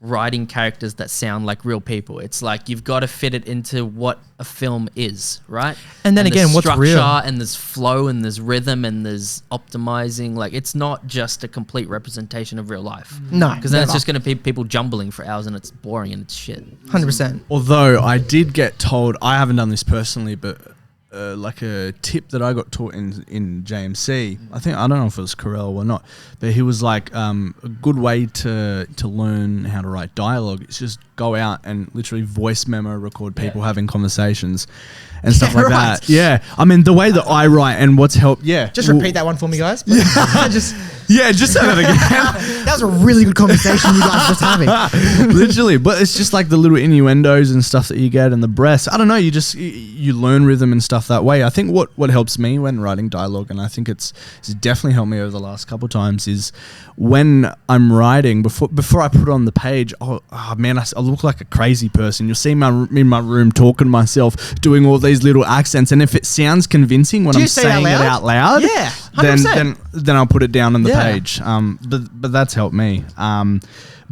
writing characters that sound like real people. It's like you've got to fit it into what a film is, right? And then again, there's what's structure real? and there's flow and there's rhythm and there's optimizing. Like it's not just a complete representation of real life. No, Because then it's never. just going to be people jumbling for hours and it's boring and it's shit. 100%. Although I did get told, I haven't done this personally, but like a tip that I got taught in JMC, I don't know if it was Carell or not, but he was like, a good way to learn how to write dialogue is just go out and literally voice memo record people having conversations and stuff like right. that. Yeah. I mean, the way that I write and what's helped, Just repeat that one for me, guys. just Just say that again. that was a really good conversation you guys were just having. Literally, but it's just like the little innuendos and stuff that you get and the breaths. I don't know, you learn rhythm and stuff that way. I think what helps me when writing dialogue, and I think it's definitely helped me over the last couple of times, is when I'm writing, before I put it on the page, oh man, I look like a crazy person. You'll see me in my room talking to myself, doing all these little accents, and if it sounds convincing when I'm saying it out loud, Yeah, 100%. then I'll put it down on the Yeah. page. But that's helped me.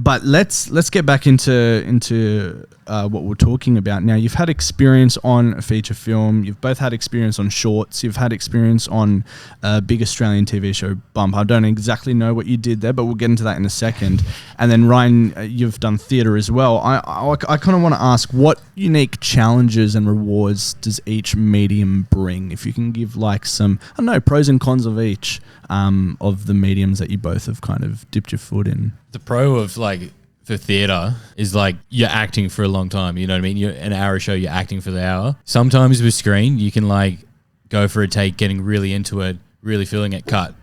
But let's get back into what we're talking about now. You've had experience on a feature film. You've both had experience on shorts. You've had experience on a big Australian TV show, Bump. I don't exactly know what you did there, but we'll get into that in a second. And then Ryan, you've done theatre as well. I kind of want to ask, what unique challenges and rewards does each medium bring? If you can give like some, I don't know, pros and cons of each of the mediums that you both have kind of dipped your foot in. The pro of like for theatre is like you're acting for a long time. You know what I mean? You're an hour show, you're acting for the hour. Sometimes with screen, you can like go for a take, getting really into it, really feeling it, cut,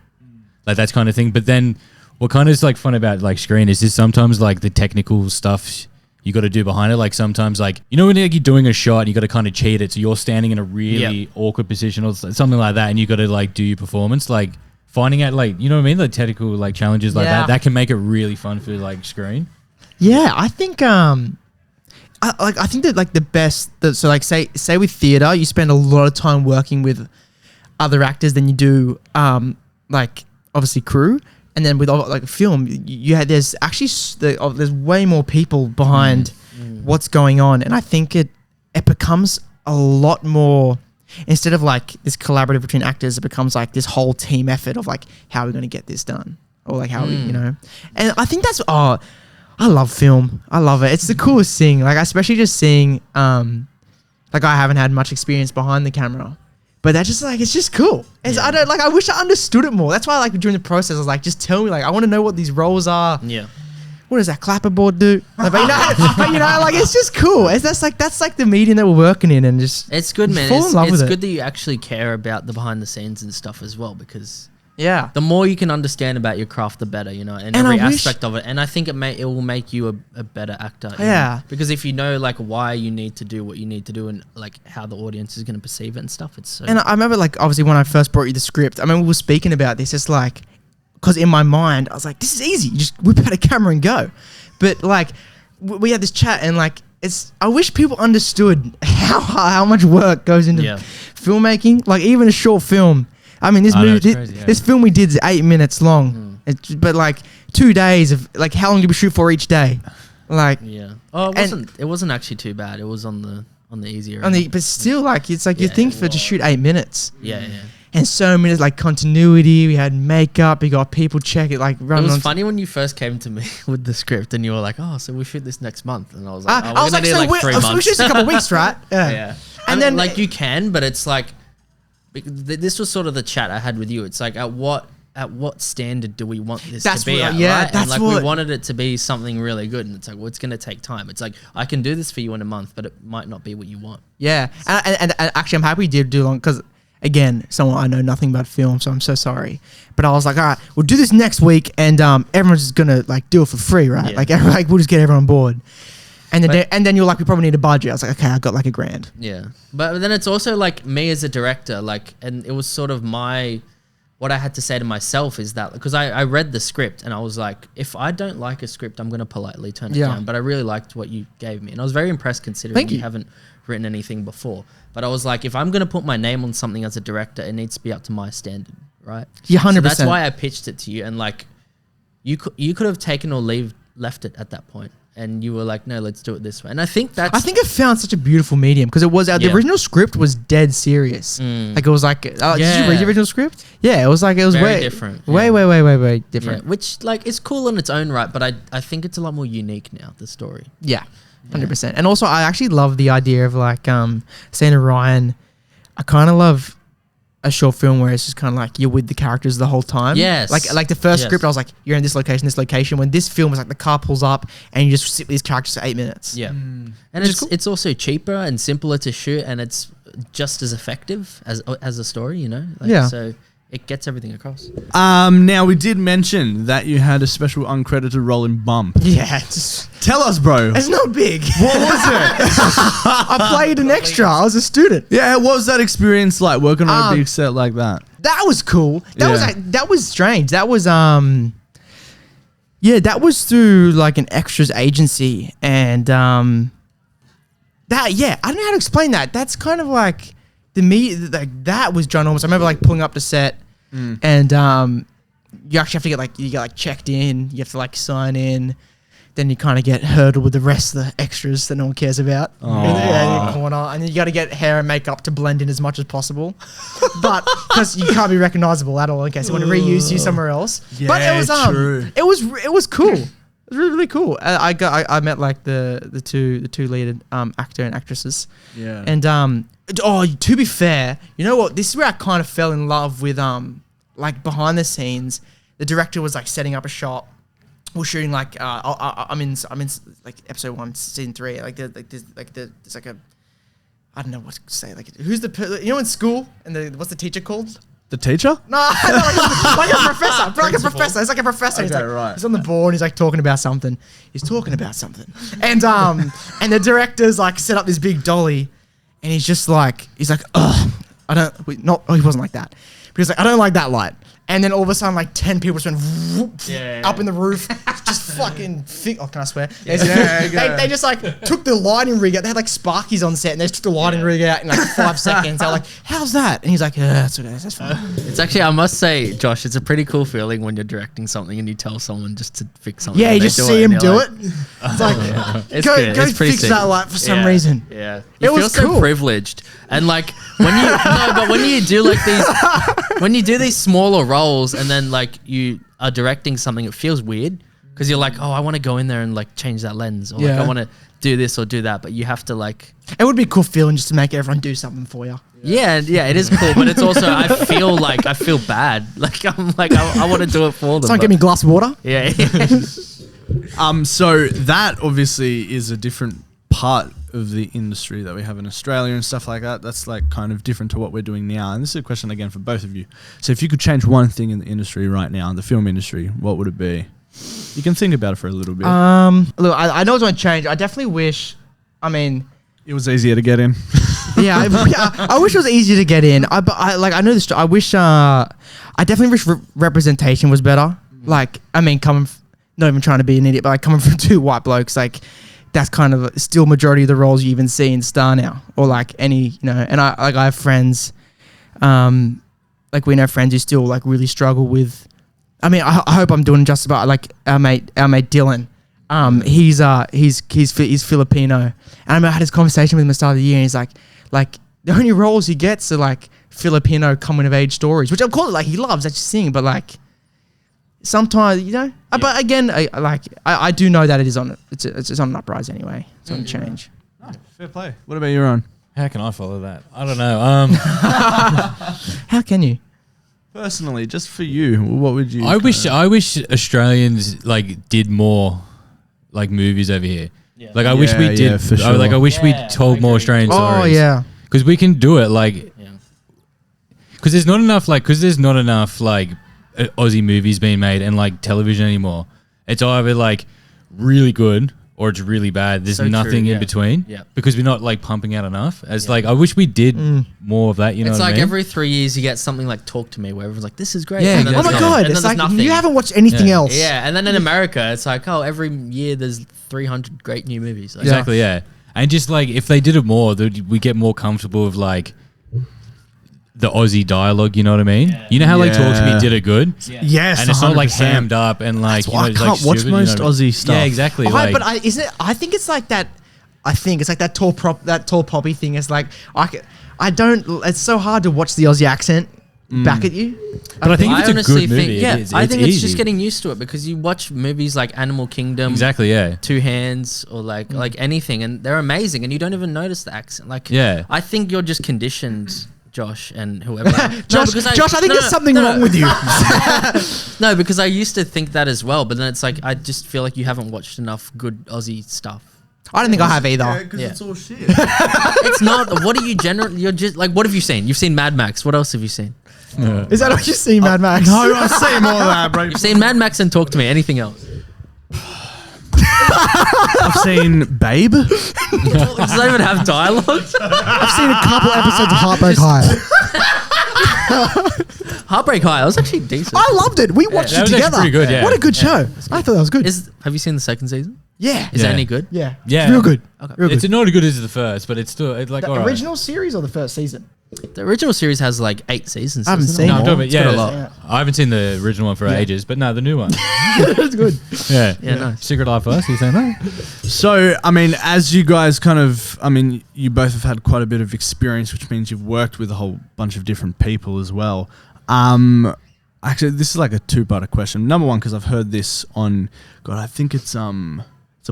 like that kind of thing. But then what kind of is like fun about like screen is just sometimes like the technical stuff you got to do behind it. Like sometimes like, you know, when like, you're doing a shot and you got to kind of cheat it. So you're standing in a really awkward position or something like that. And you got to like do your performance, like finding out like, you know what I mean? The technical like challenges like that can make it really fun for like screen. Yeah, I think I think that like the best so like say with theatre, you spend a lot of time working with other actors than you do like obviously crew, and then with like film, there's actually there's way more people behind what's going on, and I think it becomes a lot more. Instead of like this collaborative between actors, it becomes like this whole team effort of like how are we going to get this done. or like how you know. And I think that's I love film. I love it. It's the coolest thing. Like especially just seeing like I haven't had much experience behind the camera. But that's just like, it's just cool. I wish I understood it more. That's why like during the process, I was like, just tell me, like, I want to know what these roles are. Yeah. What does that clapperboard do? Like, but you know, like it's just cool. That's like the medium that we're working in, and just it's good, man. Fall in love with it's it. good that you actually care about the behind the scenes and stuff as well, because yeah, the more you can understand about your craft, the better, you know, and every aspect of it. And I think it will make you a better actor. Yeah. Know? Because if you know like why you need to do what you need to do and like how the audience is going to perceive it and stuff, it's so. And I remember like obviously when I first brought you the script, I remember we were speaking about this. It's like, because in my mind I was like, this is easy. You just whip out a camera and go. But like we had this chat and like I wish people understood how much work goes into filmmaking. Like even a short film. I mean, this film we did is 8 minutes long, but like 2 days of like how long did we shoot for each day? Like it wasn't actually too bad. It was on the easier. But still, like it's like you think for to shoot 8 minutes. Yeah. And so many like continuity. We had makeup. We got people check it. Like running. It was funny when you first came to me with the script, and you were like, "Oh, so we shoot this next month," and I was like, "Oh, we're gonna do like 3 months." We shoot a couple of weeks, right? Yeah. And then like you can, but it's like. This was sort of the chat I had with you. It's like at what standard do we want this to be at? Right? That's and like we wanted it to be something really good, and it's like, well, it's going to take time. It's like I can do this for you in a month, but it might not be what you want. Yeah, and actually, I'm happy you did do long because again, someone I know nothing about film, so I'm so sorry. But I was like, all right, we'll do this next week, and everyone's just gonna like do it for free, right? Yeah. Like we'll just get everyone on board. And then you're like, we probably need a budget. I was like, okay, I got like $1,000. Yeah. But then it's also like me as a director, like, and it was sort of what I had to say to myself is that, because I read the script and I was like, if I don't like a script, I'm going to politely turn it down. But I really liked what you gave me. And I was very impressed considering you haven't written anything before. But I was like, if I'm going to put my name on something as a director, it needs to be up to my standard, right? Yeah, 100%. So that's why I pitched it to you. And like, you could have taken or left it at that point. And you were like, no, let's do it this way. And I think it found such a beautiful medium because it was the original script was dead serious. Like it was like, did you read the original script? Yeah, it was very different. Way different. Yeah, which like is cool in its own right, but I think it's a lot more unique now, the story. Yeah, 100%. And also I actually love the idea of like saying to Ryan, I kind of love a short film where it's just kind of like you're with the characters the whole time. Yes. Like the first script, I was like, you're in this location. When this film was like the car pulls up and you just sit with these characters for 8 minutes. Yeah. And it's also cheaper and simpler to shoot, and it's just as effective as a story, you know? Like, so it gets everything across. Now we did mention that you had a special uncredited role in Bump. Yeah. Tell us, bro. It's not big. What was it? I played an extra. I was a student. Yeah, what was that experience like working on a big set like that? That was cool. That was strange. That was that was through like an extras agency, and I don't know how to explain that. That's kind of like that was ginormous. I remember like pulling up the set, and you actually have to get checked in. You have to like sign in. Then you kind of get hurdled with the rest of the extras that no one cares about in the corner. And then you got to get hair and makeup to blend in as much as possible. But because you can't be recognizable at all in case they want to reuse you somewhere else. Yeah, but it was true. It was cool. It was really, really cool. I met like the two lead actor and actresses. Yeah. And to be fair, you know what? This is where I kind of fell in love with like behind the scenes. The director was like setting up a shot. We're shooting like I'm in like episode 1, season 3. Like there's like a I don't know what to say. Like who's in school and what's the teacher called? The teacher? No, like a professor. Like a professor. It's like a professor. Okay, right. He's on the board. And he's like talking about something. And the director's like set up this big dolly, and he's like, ugh, he wasn't like that. But he's like, I don't like that light. And then all of a sudden, like 10 people just went up in the roof, just fucking. Oh, can I swear? Yeah. They just like took the lighting rig out. They had like Sparkies on set, and they just took the lighting rig out in like 5 seconds. They're like, "How's that?" And he's like, "That's okay. That's fine." It's actually, I must say, Josh, it's a pretty cool feeling when you're directing something and you tell someone just to fix something. Yeah, you just see him do it. It's like, go fix that light for some reason. Yeah, you feel so privileged, and like when you do like these, when you do these smaller roles, and then like you are directing something, it feels weird because you're like, oh, I want to go in there and like change that lens, or like I want to do this or do that, but you have to like. It would be a cool feeling just to make everyone do something for you. Yeah, it is cool, but it's also I feel bad. Like I'm like I want to do it for them. Someone get me a glass of water. Yeah. So that obviously is a different part of the industry that we have in Australia and stuff like that. That's like kind of different to what we're doing now. And this is a question again for both of you. So if you could change one thing in the industry right now, the film industry, what would it be? You can think about it for a little bit. Look, I know it's going to change. I definitely wish. I mean, it was easier to get in. yeah, I wish it was easier to get in. I know this. I wish. I definitely wish representation was better. Like, I mean, not even trying to be an idiot, but like coming from two white blokes, like that's kind of still majority of the roles you even see in Star now, or like any, And I have friends, like we know friends who still like really struggle with. I mean, I hope I'm doing justice, but like our mate Dylan. He's Filipino, and I remember I had this conversation with him at the start of the year, and he's like the only roles he gets are like Filipino coming of age stories, which I'm calling like he loves actually singing, but like sometimes but again, I do know that it is on it's on an uprise anyway. It's on change. Oh, fair play. What about you, Ron? How can I follow that? I don't know. How can you? Personally, just for you, what would you? I wish Australians like did more like movies over here. Yeah. Like I wish we did. Yeah, for sure. Like I wish we told more Australian stories. Oh yeah, because we can do it. Like, because there's not enough. Like, Aussie movies being made and like television anymore. It's either like really good or it's really bad. There's nothing in between. Yeah. Because we're not like pumping out enough. Like I wish we did more of that. You know, it's what like I mean? every 3 years you get something like Talk to Me, where everyone's like, "This is great." Yeah. And then Oh my god, it's like nothing. you haven't watched anything else. Yeah, and then in America, it's like, oh, every year there's 300 great new movies. Like, Exactly. Yeah. And just like if they did it more, we get more comfortable with like the Aussie dialogue, you know what I mean? Yeah. You know how like Talk to Me did it good? Yeah. Yes, and it's not like 100%. hammed up and like, I can't watch most Aussie stuff. Yeah, exactly. But I think it's like that. I think it's like that tall poppy thing. It's like I don't. It's so hard to watch the Aussie accent back at you. But I think if it's a good movie, I think it's just getting used to it because you watch movies like Animal Kingdom, exactly, Two Hands, or like anything, and they're amazing, and you don't even notice the accent. Like, I think you're just conditioned. Josh and whoever. Josh, I think there's something wrong with you. No, because I used to think that as well, but then it's like I just feel like you haven't watched enough good Aussie stuff. I don't think I have either. Yeah, because it's all shit. It's not. What are you generally? You're just like, what have you seen? You've seen Mad Max. What else have you seen? Is that what you've seen, Mad Max? No, I've seen more of that, bro. You've seen Mad Max and Talk to Me. Anything else? I've seen Babe. Does that even have dialogue? I've seen a couple episodes of Heartbreak High. Heartbreak High. That was actually decent. I loved it. We watched it together. Pretty good, What a good show. I thought that was good. Have you seen the second season? Yeah. Is it any good? Yeah. Yeah. It's real good. Okay. Real good. It's not as good as the first, but it's still like The original series or the first season? The original series has like 8 seasons. I haven't seen No, it. I'm talking about, got a lot. I haven't seen the original one for ages, but no, the new one. It's good. Yeah. Nice. Secret Life of Us, you saying that? So, I mean, as you guys you both have had quite a bit of experience, which means you've worked with a whole bunch of different people as well. Actually, this is like a two-parter question. Number one, because I've heard this on, I think it's a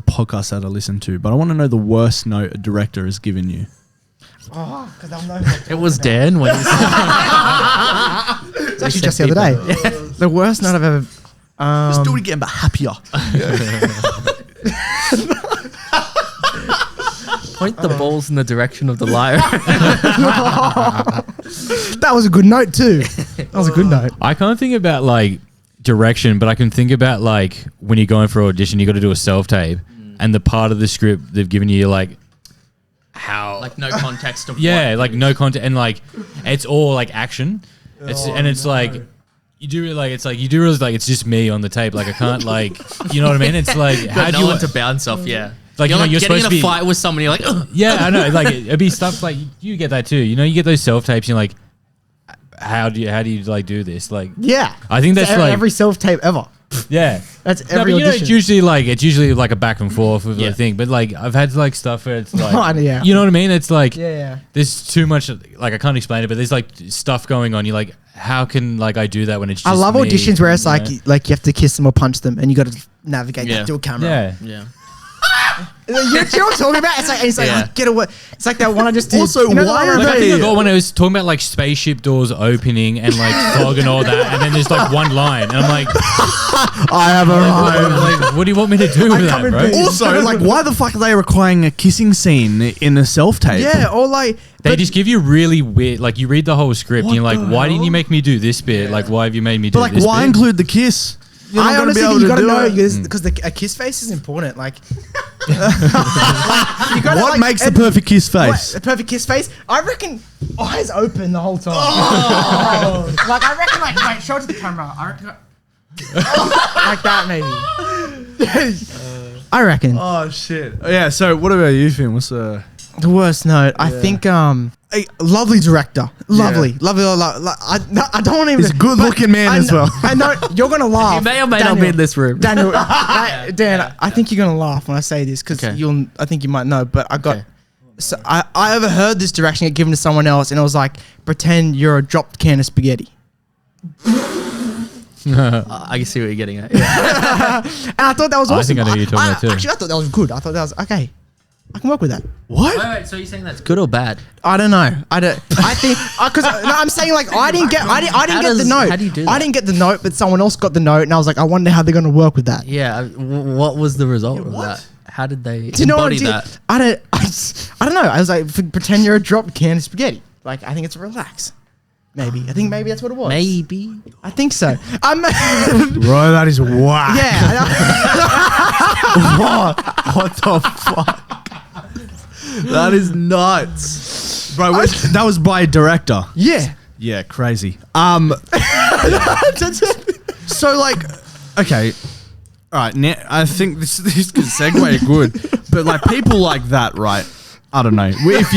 podcast that I listen to, but I want to know the worst note a director has given you. Oh, because I'll know. It was Dan when he said It's actually just the other day. The worst night I've ever. Just do it again, but happier. point the balls in the direction of the liar. That was a good note too. That was a good note. I can't think about like direction, but I can think about like when you're going for an audition, you got to do a self-tape, and the part of the script they've given you like how like no context of no context, and like it's all like action. It's like you do realize it's just me on the tape. Like I can't like you know what I mean? It's like how do you want to bounce off? Yeah. Like you're you're getting supposed in to a be fight with someone. You're like, ugh. Yeah, I know. Like it'd be stuff like you get that too. You know, you get those self tapes. You're like, how do you like do this? Like, Yeah, I think that's like every self tape ever. Yeah. That's No, but every you know, audition. it's usually like a back and forth with Yeah. the thing. But like I've had like stuff where it's like, Oh, yeah. you know what I mean? It's like Yeah. there's too much. Like I can't explain it, but there's like stuff going on. You're like, how can like I do that when it's just I love me, auditions where it's you like know? you have to kiss them or punch them, and you got to navigate Yeah. that to a camera. Yeah. Yeah. You know what I'm talking about? It's like Yeah. get away. It's like that one I just did. Also, You know why that are one Like I I think I did? got one. I was talking about like spaceship doors opening and like fog and all that, and then there's like one line, and I'm like, I have like, what do you want me to do with that, come in bro? peace. Also, like, why the fuck are they requiring a kissing scene in a self tape? Yeah, or like They just give you really weird. Like you read the whole script, and you're like, the why didn't hell? you make me do this bit? Like, why have you made me do But like, this why bit? include the kiss? You're not I gonna be honestly able think you to gotta do know it. because a kiss face is important. Like, you What makes the perfect kiss face? The perfect kiss face? I reckon eyes open the whole time. Like I reckon, like wait, show it to the camera. I reckon like that maybe. I reckon Oh shit! Yeah. So, what about you, Finn? What's the? the worst note. I think a lovely director, lovely. I don't want to even. He's a good-looking man I as know- well. I know you're gonna laugh. You may or may not be in this room. Daniel, Dan, I think you're gonna laugh when I say this because Okay. I think you might know, but I got. Okay. So I overheard this direction get given to someone else, and it was like pretend you're a dropped can of spaghetti. I can see what you're getting at. Yeah. And I thought that was I awesome. think I know who you're talking about too. Actually, I thought that was good. I thought that was okay. I can work with that. What? Wait, so you're saying that's good or bad? I don't know. I think because I'm saying like I didn't get the note. How do you do I that? didn't get the note, but someone else got the note, and I was like, I wonder how they're gonna work with that. Yeah. What was the result of that? How did they Do you know what? embody that? I don't know. I was like, pretend you're a dropped can of spaghetti. Like I think it's relax. Maybe I think maybe that's what it was. Maybe. I think so. Bro, that is whack. Yeah. What the fuck? That is nuts. Bro, that was by a director. Yeah. Yeah, crazy. So like, okay, all right. Now I think this could segue good, but like people like that, right? I don't know. If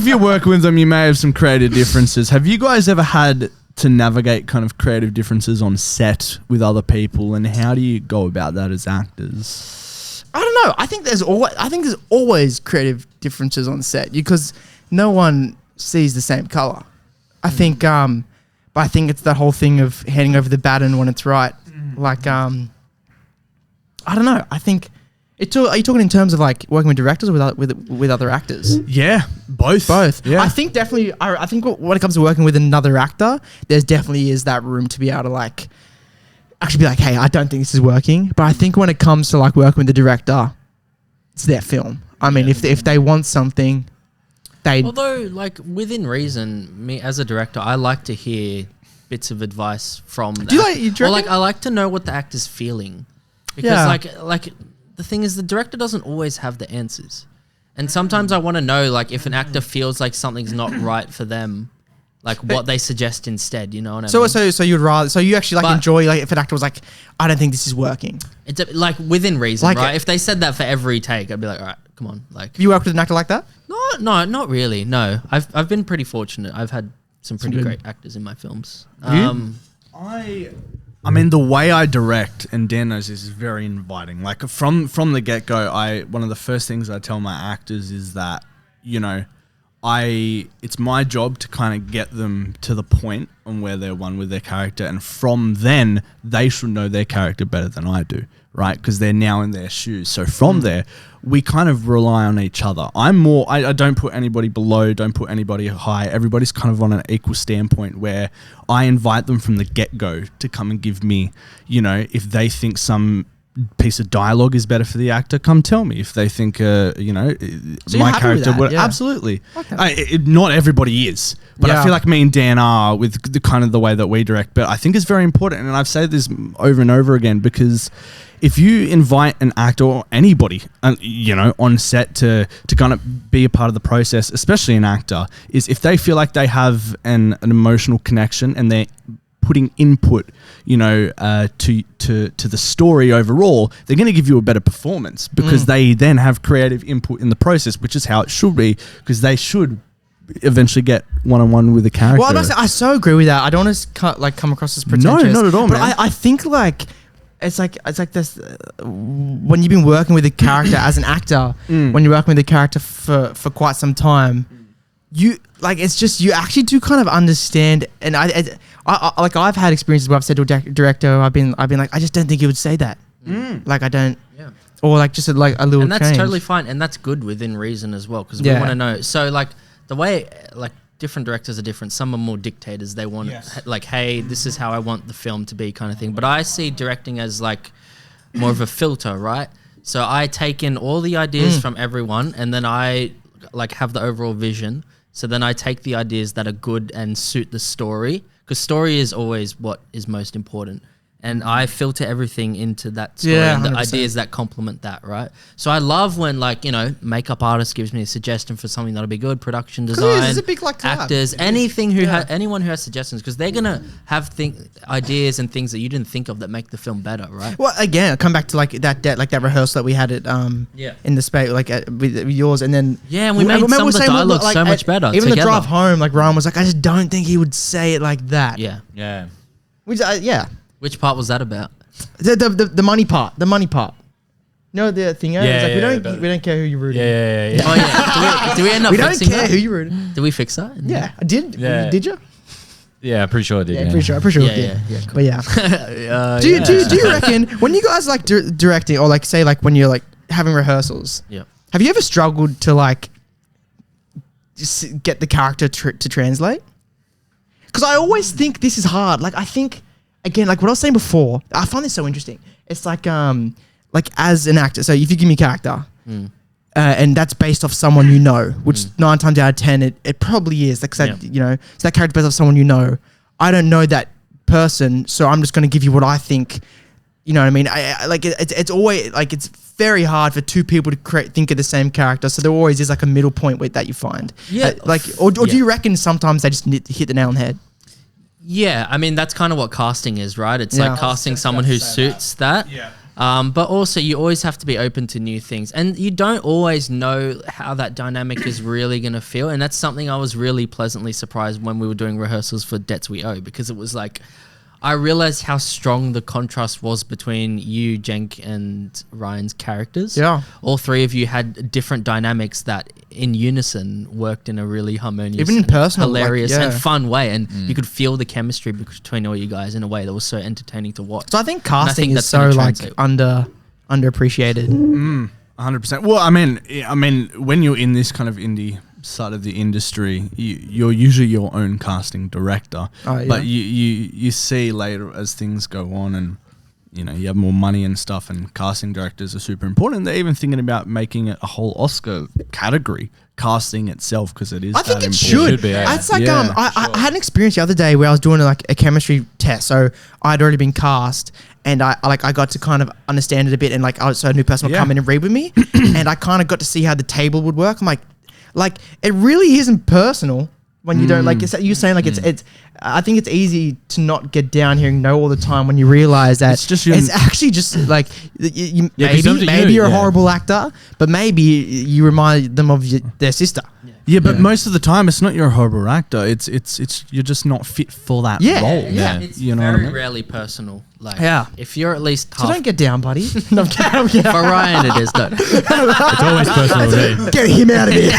you work with them, you may have some creative differences. Have you guys ever had to navigate kind of creative differences on set with other people, and how do you go about that as actors? I don't know. I think there's always creative differences on set because no one sees the same color. I think, but I think it's that whole thing of handing over the baton when it's right. Like, I don't know. I think are you talking in terms of like working with directors or with other actors? Yeah, both. Yeah, I think definitely. I think when it comes to working with another actor, there's definitely is that room to be able to like actually be like, hey, I don't think this is working. But I think when it comes to like working with the director, it's their film. I mean, if they want something, they. Although, like within reason, me as a director, I like to hear bits of advice from. Do you like? Or like I like to know what the actor's feeling, because like the thing is, the director doesn't always have the answers, and sometimes I want to know like if an actor feels like something's not right for them, like what they suggest instead. You know what I mean? So you'd rather you actually like But- enjoy like if an actor was like, I don't think this is working. It's like within reason, Like- right? If they said that for every take, I'd be like, all right, come on, like. Have you worked with an actor like that? No, not really. No, I've been pretty fortunate. I've had some pretty great actors in my films. I mean, the way I direct, and Dan knows this, is very inviting. Like from the get go, one of the first things I tell my actors is that, you know, it's my job to kind of get them to the point on where they're one with their character, and from then they should know their character better than I do, right? Because they're now in their shoes. So from there, we kind of rely on each other. I don't put anybody below, don't put anybody high. Everybody's kind of on an equal standpoint where I invite them from the get-go to come and give me, you know, if they think some piece of dialogue is better for the actor, come tell me. If they think, you know, So my you're happy with character that, would yeah. absolutely. Not everybody is, but I Yeah. feel like me and Dan are with the kind of the way that we direct. But I think it's very important, and I've said this over and over again, because if you invite an actor or anybody, you know, on set to kind of be a part of the process, especially an actor, is if they feel like they have an emotional connection and they're putting input, you know, to the story overall, they're going to give you a better performance because they then have creative input in the process, which is how it should be, because they should eventually get one-on-one with the character. Well, I so agree with that. I don't want to come across as pretentious. not at all, but man. I think like it's like this when you've been working with a character as an actor, when you're working with a character for quite some time, you like it's just you actually do kind of understand. And I like I've had experiences where I've said to a director, I've been like, I just don't think he would say that. Like I don't. Yeah. Or like just like a little. And that's change. totally fine, and that's good within reason as well, because we want to know. So like the way like. Different directors are different. Some are more dictators. They want like, hey, this is how I want the film to be, kind of thing. But I see directing as like more of a filter, right? So I take in all the ideas from everyone, and then I like have the overall vision. So then I take the ideas that are good and suit the story, because story is always what is most important. And I filter everything into that story and the 100%. Ideas that complement that, right? So I love when, like, you know, makeup artist gives me a suggestion for something that'll be good, production design, it's a big, like, actors, anything anyone who has suggestions, because they're gonna have ideas and things that you didn't think of that make the film better, right? Well, again, I'll come back to like that rehearsal that we had at in the space, like with yours, and then and we made some of the dialogue so much better. Even together. the drive home, like Ryan was like, I just don't think he would say it like that. Yeah. Which Which part was that about? The money part. The money part. You know the thing? We don't care who you rooting. Yeah. Oh yeah. Do we end up we don't fixing care that? who you rooting. Did we fix that? Yeah, I did. Yeah. Did you? Yeah, pretty sure I did. Yeah, pretty sure we did. Yeah, cool. But yeah. Do you reckon when you guys like directing, or like say like when you're like having rehearsals? Yeah. Have you ever struggled to like just get the character to translate? Because I always think this is hard. Like I think. Again, like what I was saying before, I find this so interesting. It's like as an actor, so if you give me a character, and that's based off someone you know, which 9 times out of 10 it probably is. Like you know, so that character based off someone you know. I don't know that person, so I'm just going to give you what I think. You know what I mean? I like it's always like it's very hard for two people to think of the same character. So there always is like a middle point that you find. Yeah. Or do you reckon sometimes they just hit the nail on the head? Yeah, I mean, that's kind of what casting is, right? It's like casting someone who suits that. Yeah. But also, you always have to be open to new things. And you don't always know how that dynamic is really going to feel. And that's something I was really pleasantly surprised when we were doing rehearsals for Debts We Owe, because it was like, I realized how strong the contrast was between you, Jenk, and Ryan's characters. Yeah. All three of you had different dynamics that in unison worked in a really harmonious, even in personal, hilarious and fun way. And you could feel the chemistry between all you guys in a way that was so entertaining to watch. So I think casting is so like underappreciated. 100%. Well, I mean, when you're in this kind of indie side of the industry, you're usually your own casting director. But you see later as things go on, and you know you have more money and stuff, and casting directors are super important. They're even thinking about making it a whole Oscar category, casting itself, because it is. I think that it should. Be, yeah. It's like I had an experience the other day where I was doing like a chemistry test. So I'd already been cast, and I got to kind of understand it a bit, and so a new person would come in and read with me, and I kind of got to see how the table would work. I'm like it really isn't personal when you don't like you're saying like it's. I think it's easy to not get down here and know all the time when you realize that it's actually just like maybe you're a horrible actor, but maybe you remind them of their sister. Yeah, but most of the time it's not you're a horrible actor. It's you're just not fit for that role. Yeah, it's you know very what I mean? rarely personal. Like, if you're at least half. So don't get down, buddy. No, for Ryan, it is. Don't. It's always personal. Get him out of here.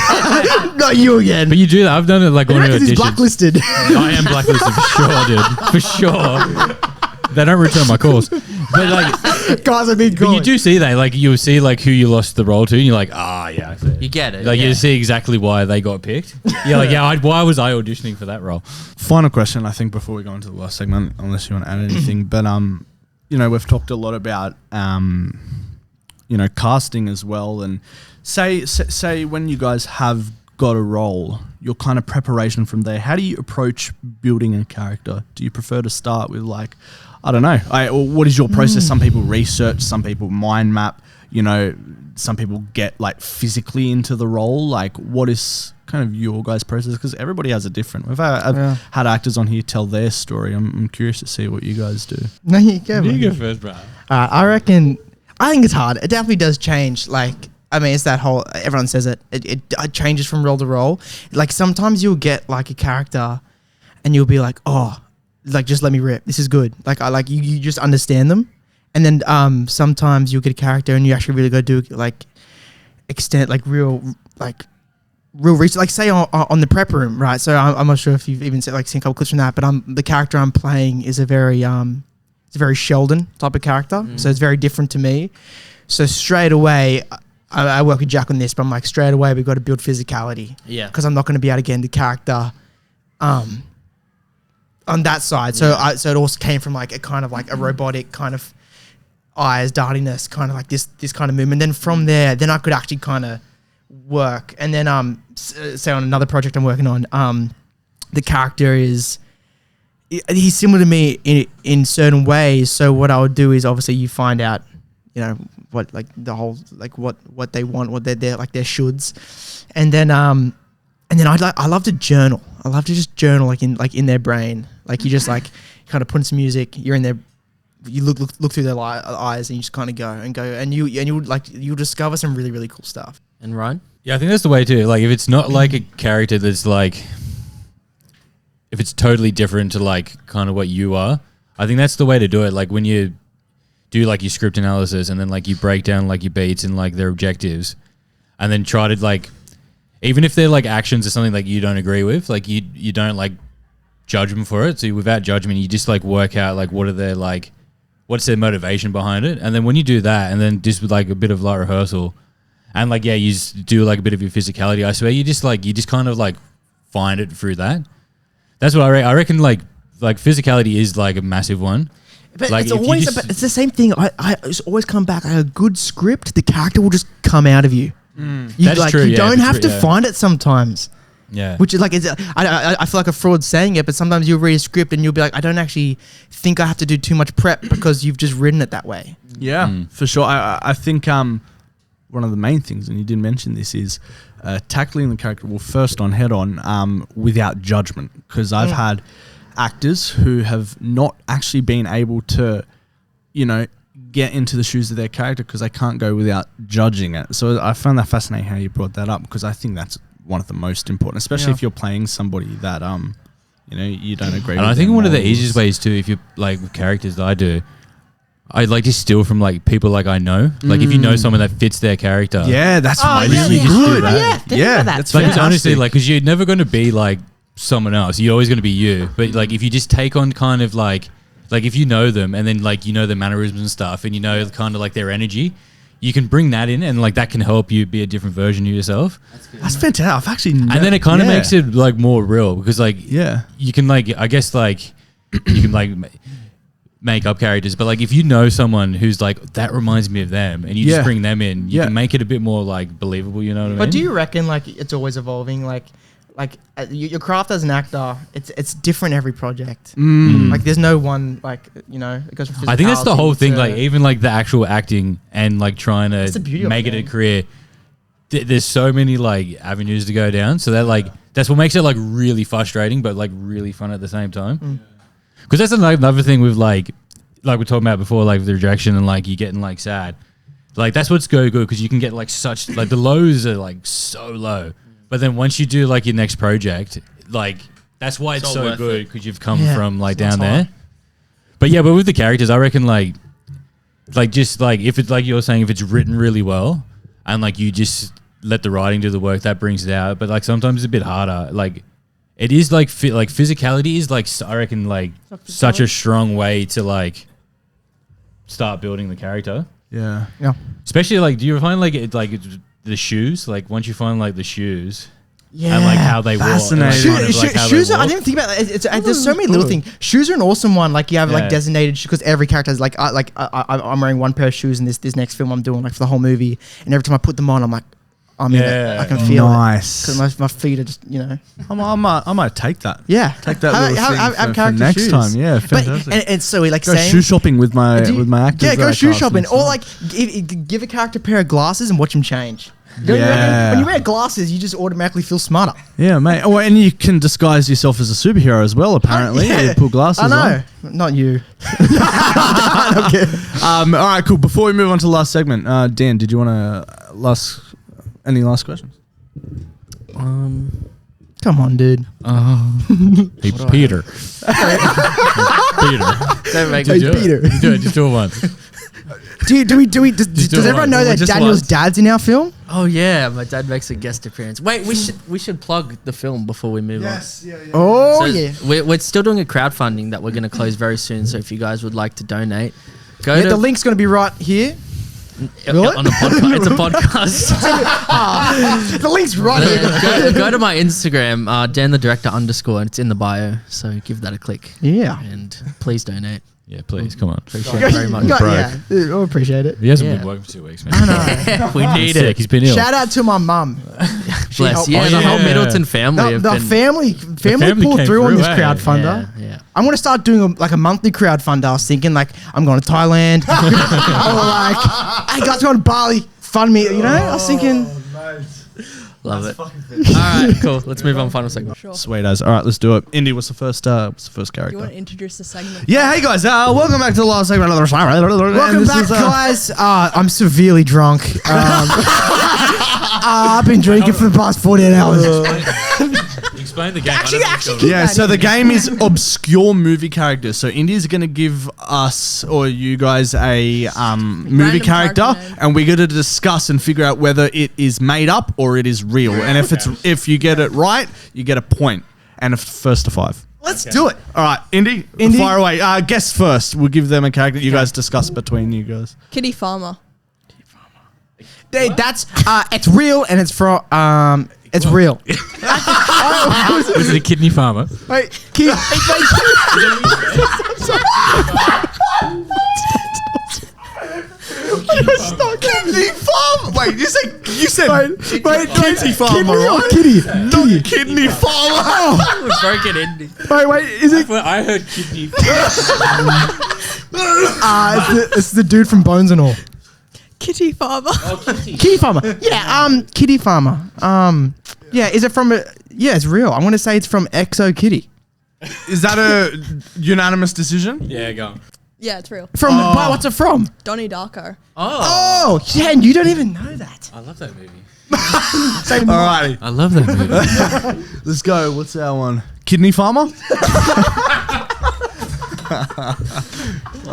Not you again. But you do that. I've done it like on your auditions. He's blacklisted. I am blacklisted for sure, dude. For sure. They don't return my calls. But like, guys, I've been But you do see that, like you see like who you lost the role to, and you're like, yeah, I see. You get it. Like you see exactly why they got picked. You're like, why was I auditioning for that role? Final question, I think, before we go into the last segment, unless you want to add anything. But you know, we've talked a lot about you know, casting as well, and say when you guys have got a role, your kind of preparation from there. How do you approach building a character? Do you prefer to start with like, I don't know, or what is your process? Some people research, some people mind map, you know, some people get like physically into the role. Like, what is kind of your guys' process? Because everybody has a different. I've had actors on here tell their story. I'm curious to see what you guys do. No, you go. You go first, bro. I think it's hard. It definitely does change. Like, I mean, it's that whole, everyone says it. It changes from role to role. Like, sometimes you'll get like a character and you'll be like, oh, like, just let me rip. This is good. Like, you just understand them. And then sometimes you'll get a character and you actually really go do like extent like real research. Like say on the prep room, right? So I'm not sure if you've even seen a couple clips from that, but the character I'm playing is a very Sheldon type of character. So it's very different to me. So straight away, I work with Jack on this, but I'm like straight away we've got to build physicality. Yeah. Because I'm not going to be able to get into character on that side. So it also came from like a kind of like a robotic kind of eyes, dartiness, kind of like this kind of movement. Then from there, then I could actually kind of work. And then say on another project I'm working on, the character he's similar to me in certain ways. So what I would do is obviously you find out, what like the whole like what they want, what they're like their shoulds, and then I love to journal. I love to just journal like in their brain. Like you just like kind of put in some music. You're in there. You look through their eyes and you just kind of go and you'll discover some really really cool stuff. And Ryan? Yeah, I think that's the way too. Like if it's not like a character that's like, if it's totally different to like kind of what you are, I think that's the way to do it. Like when you do like your script analysis and then like you break down like your beats and like their objectives, and then try to like, even if they're like actions or something like you don't agree with, like you don't like judge them for it. So without judgment, you just like work out like what's their motivation behind it, and then when you do that, and then just with like a bit of light rehearsal, and like you just do like a bit of your physicality, I swear you just kind of like find it through that. That's what I reckon. Like physicality is like a massive one. But like it's always it's the same thing. I just always come back. Like a good script, the character will just come out of you. That's true. You don't have to find it sometimes. Yeah. Which is like, I feel like a fraud saying it, but sometimes you'll read a script and you'll be like, I don't actually think I have to do too much prep because you've just written it that way. Yeah, for sure. I think one of the main things, and you didn't mention this, is tackling the character first on head on without judgment. Because I've had actors who have not actually been able to, get into the shoes of their character because they can't go without judging it. So I found that fascinating how you brought that up, because I think that's one of the most important, especially if you're playing somebody that you don't agree with. And I think one of the easiest ways too, if you like with characters that I do, I like to steal from like people like I know. Like if you know someone that fits their character. Yeah, that's really good. Yeah, that's like, it's fantastic. honestly like, because you're never going to be like someone else. You're always going to be you. But like if you just take on kind of like if you know them and then like their mannerisms and stuff, and kind of like their energy, you can bring that in, and like that can help you be a different version of yourself. That's fantastic. I've actually and then it kind of makes it like more real, because like you can like, I guess like you can like make up characters, but like if you know someone who's like, that reminds me of them, and you just bring them in, you can make it a bit more like believable. You know what I mean? But do you reckon like it's always evolving? Like your craft as an actor, it's different every project. Like there's no one like it goes from I think that's the whole thing. to- Like even like the actual acting and like trying That's the to beauty of make it, it a man. career. There's so many like avenues to go down. So that like that's what makes it like really frustrating, but like really fun at the same time. Because that's another thing with like we're talking about before, like the rejection and like you getting like sad. Like that's what's good because you can get like such like the lows are like so low. But then once you do like your next project, like that's why it's so good, because you've come from like down there. But yeah, but with the characters, I reckon like just like if it's like you're saying, if it's written really well and like you just let the writing do the work, that brings it out. But like sometimes it's a bit harder. Like it is like physicality is like, I reckon like such a strong way to like start building the character. Yeah. Especially like, do you find like the shoes, like once you find like the shoes, Yeah, and like how they walk, Fascinating. kind of, like, how they shoes. I walk. didn't think about that. There's so many little things. Shoes are an awesome one. Like you have like designated, because every character is like I'm wearing one pair of shoes in this next film I'm doing, like for the whole movie, and every time I put them on, I'm like, I'm in it. I can feel Nice. it because my feet are just I might take that. Yeah, Take that little thing for character next shoes. time. Yeah, But fantastic. and so we like Go saying shoe shopping with my actors. Yeah, that go I shoe cast shopping, and or stuff. like give a character a pair of glasses and watch him change. Don't you reckon? Yeah. When you wear glasses, you just automatically feel smarter. Yeah, mate. Oh, and you can disguise yourself as a superhero as well, apparently. Yeah. You put glasses I know, on. not you. All right, cool. Before we move on to the last segment, Dan, did you want to any last questions? Come on, dude. Hey, Peter. Peter. Don't make Hey, me do it. Peter. Do it. Just do it once. Does everyone know that Daniel's dad's in our film? Oh yeah, my dad makes a guest appearance. Wait, we should plug the film before we move on. Oh So yeah. We're still doing a crowdfunding that we're going to close very soon. So if you guys would like to donate, go Yeah, to the link's gonna be right here. Will it? on a podcast. It's a podcast. The link's right here. Go to my Instagram, Dan the Director _ and it's in the bio. So give that a click. Yeah. And please donate. Yeah, please, come on. Appreciate it very much. Yeah, I appreciate it. He hasn't Yeah. been working for 2 weeks, man. We need He's it. sick. He's been ill. Shout out to my mum. Bless. helped Yeah, us. the whole Yeah. Middleton family. The, have the been, family family pulled came through on through, this eh? crowdfunder. Yeah. I'm gonna start doing a monthly crowdfunder. I was thinking like I'm going to Thailand. or like, hey guys, going to Bali. Fund me. You know, I was thinking. Love it. All right, cool. Let's move on. Final segment. Sure. Sweet as. All right, let's do it. Indy, what's the first You character? want to introduce the segment? Yeah, hey guys, welcome back to the last segment of the Welcome back, guys. I'm severely drunk. I've been drinking for the past 48 hours. Explain the game. Yeah, so the game is obscure movie characters. So Indy's going to give us or you guys a movie character, character name. and we're going to discuss and figure out whether it is made up or it is real. And if you get it right, you get a point, and a first to 5. Let's do it. All right, Indy, fire away. Guess first. We'll give them a character. You guys discuss between you guys. Kitty Farmer. That's it's real and it's from it's real. Is it a kidney farmer? Wait, Kidney farmer. Wait, you said kitty farmer, right? Kitty. Not kidney farmer. Broken ending. Wait, is it? I heard kidney. It's the dude from Bones and All. Kitty Farmer. Kitty Farmer. Yeah, Kitty Farmer. Yeah, is it from a? Yeah, it's real. I'm gonna say it's from Exo Kitty. Is that a unanimous decision? Yeah, go on. Yeah, it's real. From what's it from? Donnie Darko. Oh, yeah, and you don't even know that. I love that movie. Alrighty, I love that movie. let's go. What's our one? Kidney farmer?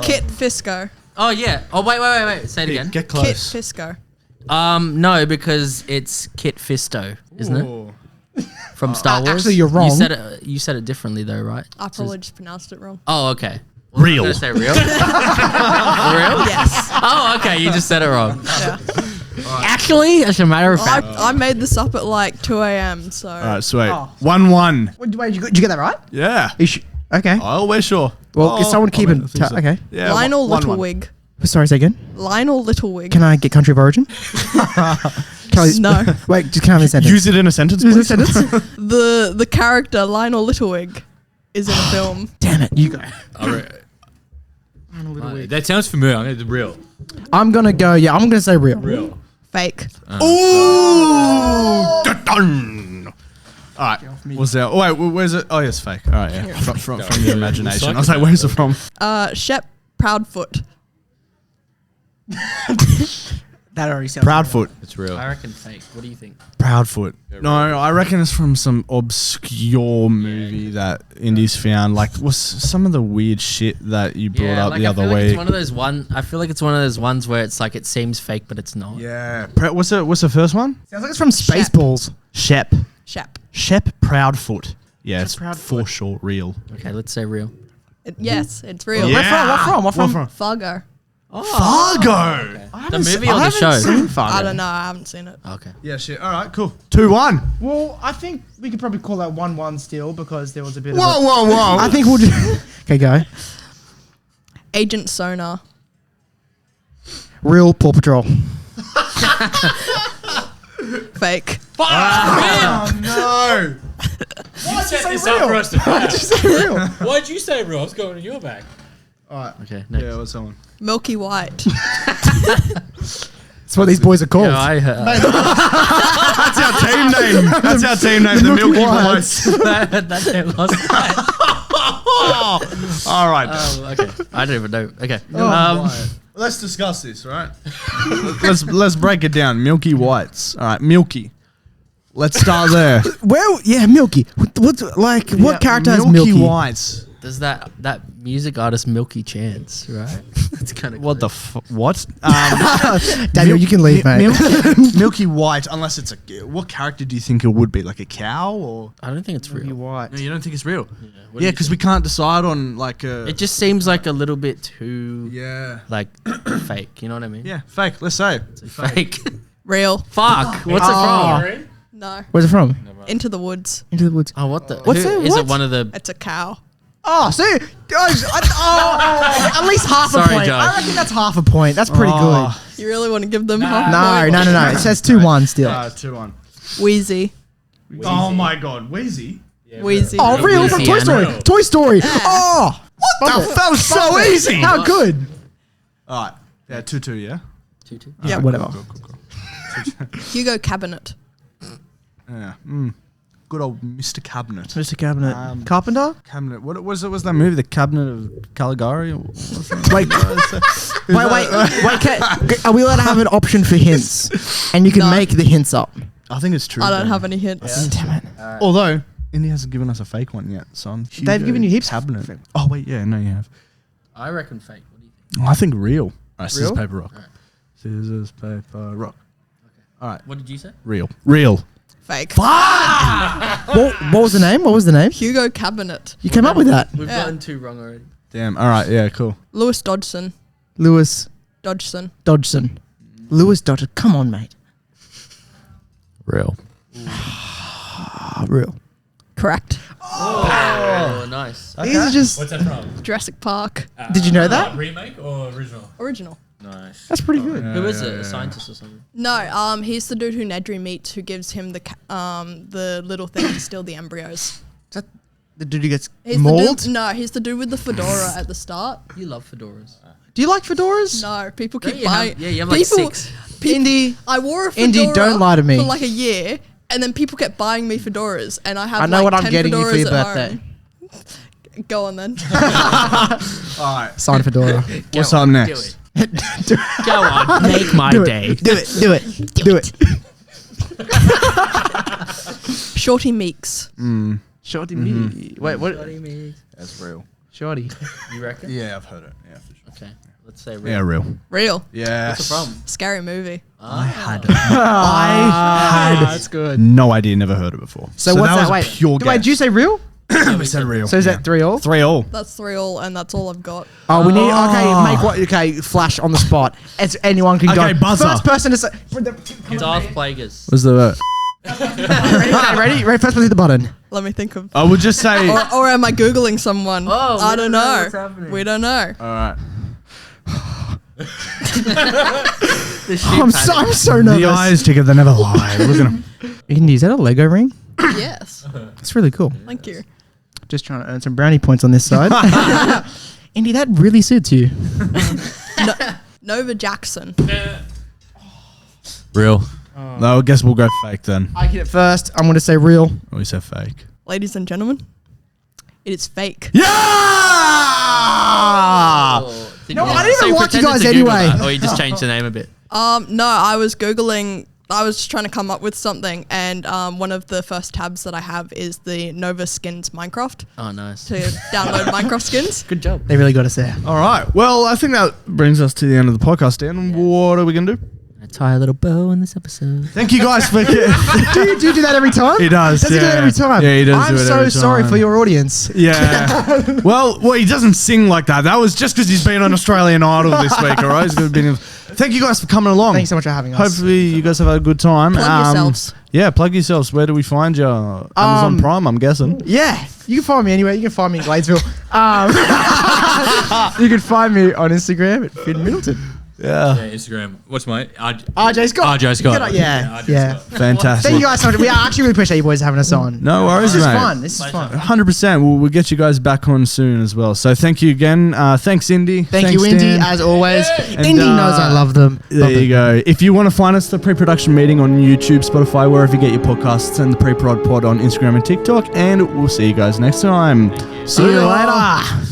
Kit Fisco. Oh yeah. Oh wait. Say it again. Get Kit close. Fisco. No, because it's Kit Fisto, isn't it? From Star Wars. actually, you're wrong. You said it differently though, right? I probably just pronounced it wrong. Oh, okay. Well, Real. I'm gonna say real. Real? Yes. Oh, okay. You just said it wrong. Yeah. Actually, as a matter of fact, I made this up at like 2 a.m. So. All right, sweet. Oh. 1-1. Wait, did you get that right? Yeah. Okay. Oh, we're sure. Well, is someone keeping? I think so. Okay. Yeah. Lionel 1-1. Littlewig. Sorry, say again. Lionel Littlewig. Can I get country of origin? Can I- No. Wait, just can I have a sentence? Use it in a sentence, Use please. a sentence. The character Lionel Littlewig is in a film. Damn it, you go. That sounds familiar. I'm going to do real. I'm gonna go. Yeah, I'm gonna say real. Real. Fake. Ooh! Dun-dun. All right. What's that? Oh, wait, where's it? Oh, yes, fake. All right, yeah. From the imagination. I was like, where's it from? Shep Proudfoot. That already sounds. Proudfoot. It's real. I reckon fake. What do you think? Proudfoot. No, I reckon it's from some obscure movie that Indy's found. Like, what's some of the weird shit that you brought up the other I feel like week? it's one of those I feel like it's one of those ones where it's like it seems fake, but it's not. Yeah. What's the first one? Sounds like it's from Spaceballs. Shep. Shep. Proudfoot. Yeah, it's Proudfoot. for sure real. Okay, let's say real. Yes, it's real. Yeah. What from? Fargo. Fargo. The movie or the show? I don't know. I haven't seen it. Okay. Yeah, shit. All right, cool. 2-1. Well, I think we could probably call that 1-1 still because there was a bit Whoa, of. whoa, whoa. I think we'll just. Okay, go. Agent Sonar. Real Paw Patrol. Fake. Oh, no. You set this up for us to Why'd you say real? I was going on your back. Okay. Next. Yeah, what's that one? Milky White. That's what these boys are called. Yeah, I heard. That's our team name. That's our team name. The Milky Whites. That's it. Last night. All right. Okay. I don't even know. Okay. Let's discuss this, right? let's break it down. Milky Whites. All right, Milky. Let's start there. Well, yeah, Milky. What character has Milky? Whites. There's that music artist Milky Chance, right? It's kind of What the what? Daniel, you can leave, mate. Milky White, unless it's what character do you think it would be? Like a cow or? I don't think it's real. White. No, you don't think it's real? What do Yeah, you because think? we can't decide on like a. It just seems like a little bit too like fake. You know what I mean? Yeah, fake. Let's say. It's fake. Real. Fuck. What's it from? No. Where's it from? Into the Woods. Into the Woods. Oh, what the? What's who- it? Is What? it one of the? It's a cow. Oh, see, guys, at least half Sorry, a point. Josh. I reckon that's half a point. That's pretty You really want to give them half good. point? No. It says 2-1 still. 2-1. Wheezy. Oh my God, Wheezy. Wheezy. Oh, real from Toy Story. Louisiana. Toy Story. Oh, That was so easy. how good. All right. Yeah, 2-2. Yeah. 2-2. Yeah, whatever. Cool. Hugo Cabinet. Yeah. Good old Mr. Cabinet. Mr. Cabinet. Carpenter. Cabinet. What was it? Was that movie? The Cabinet of Caligari? Wait, are we allowed to have an option for hints? And you can No. make the hints up. I think it's true. I don't have any hints. Damn it. Although Indy hasn't given us a fake one yet, so I'm. They've given you heaps. Cabinet. Oh wait, yeah, no, you have. I reckon fake. What do you think? I think real. All right, scissors, Real? paper, rock. Scissors, paper, rock. All right, What did you say? real. Fake. What was the name? What was the name? Hugo Cabinet. You came up with that. We've Yeah. gotten 2 wrong already. Damn. All right, yeah, cool. Lewis Dodgson. Lewis Dodgson. Dodgson. Lewis Dodgson. Come on, mate. Real. Real. Correct. Oh, nice. These are just. What's that from? Jurassic Park. Did you know that? Remake or original? Original. Nice. That's pretty good. Who is it? A scientist or something? No, he's the dude who Nedry meets who gives him the little thing to steal the embryos. Is that the dude who gets He's mauled? the dude, no, he's the dude with the fedora at the start. You love fedoras. Do you like fedoras? No, people Don't keep you have- buying. yeah, you have like people, 6. Indy. I wore a fedora Indy, don't lie to me. for like a year, and then people kept buying me fedoras, and I have. I know like what I'm 10 getting you for fedoras your at birthday. home. Go on then. All right. Sign fedora. What's up next? Go on, make my Do day. it. Do it. Shorty Meeks. Shorty me. Wait, what? That's real. Shorty. You reckon? Yeah, I've heard it. Yeah, for sure. Okay, let's say real. Yeah, real. Real. Yeah. What's it from? Scary movie. I had That's good. no idea, never heard it before. So what's that? was Wait, pure wait, did you say real? we said real. So is that 3-all? 3-all. That's 3-all, and that's all I've got. Oh, we need. Okay, make what? Okay, flash on the spot. It's anyone can Okay, go. buzzer. First person to say. Darth Plagueis. Was the? Ready? First person to hit the button. Let me think of. I would just say. Or am I Googling someone? Oh, I we don't don't know know. what's happening. We don't know. All right. I'm so nervous. The eyes together, they never lie. Look at them. Indy, is that a Lego ring? Yes. That's really cool. Thank you. Just trying to earn some brownie points on this side. Indy, that really suits you. Nova Jackson. Real. No, I guess we'll go fake then. I hit it first. I'm going to say real. We said fake. Ladies and gentlemen, it is fake. Yeah! Oh, did No, you- I didn't so even you like you pretended guys to Google anyway. that, or you just changed the name a bit. No, I was Googling. I was just trying to come up with something, and one of the first tabs that I have is the Nova Skins Minecraft Oh, nice. to download Minecraft skins. Good job. They really got us there. All right. Well, I think that brings us to the end of the podcast, Dan. What are we going to do? I tie a little bow in this episode. Thank you guys for... do you do that every time? He does, Does he do that yeah. every time? Yeah, he does I'm do it so every sorry time. for your audience. Yeah. well, he doesn't sing like that. That was just because he's been on Australian Idol this week, all right? He's gonna be. Thank you guys for coming along. Thanks so much for having us. Hopefully you guys have had a good time. Plug yourselves. Yeah, plug yourselves. Where do we find you? Amazon Prime, I'm guessing. Yeah, you can find me anywhere. You can find me in Gladesville. You can find me on Instagram at Finn Middleton. Yeah. Yeah, Instagram. What's my RJ Scott. RJ Scott. Get on- Yeah, RJ yeah. Scott. Fantastic. Thank you guys so much. We actually really appreciate you boys having us on. No worries, This is mate. fun. This is fun. 100%. We'll get you guys back on soon as well. So thank you again. Thanks, Indy. Thank Thanks, you, Indy, Dan. as always. And, Indy knows I love them. There you go. If you want to find us, the pre-production meeting on YouTube, Spotify, wherever you get your podcasts, and the pre-prod pod on Instagram and TikTok. And we'll see you guys next time. See you later.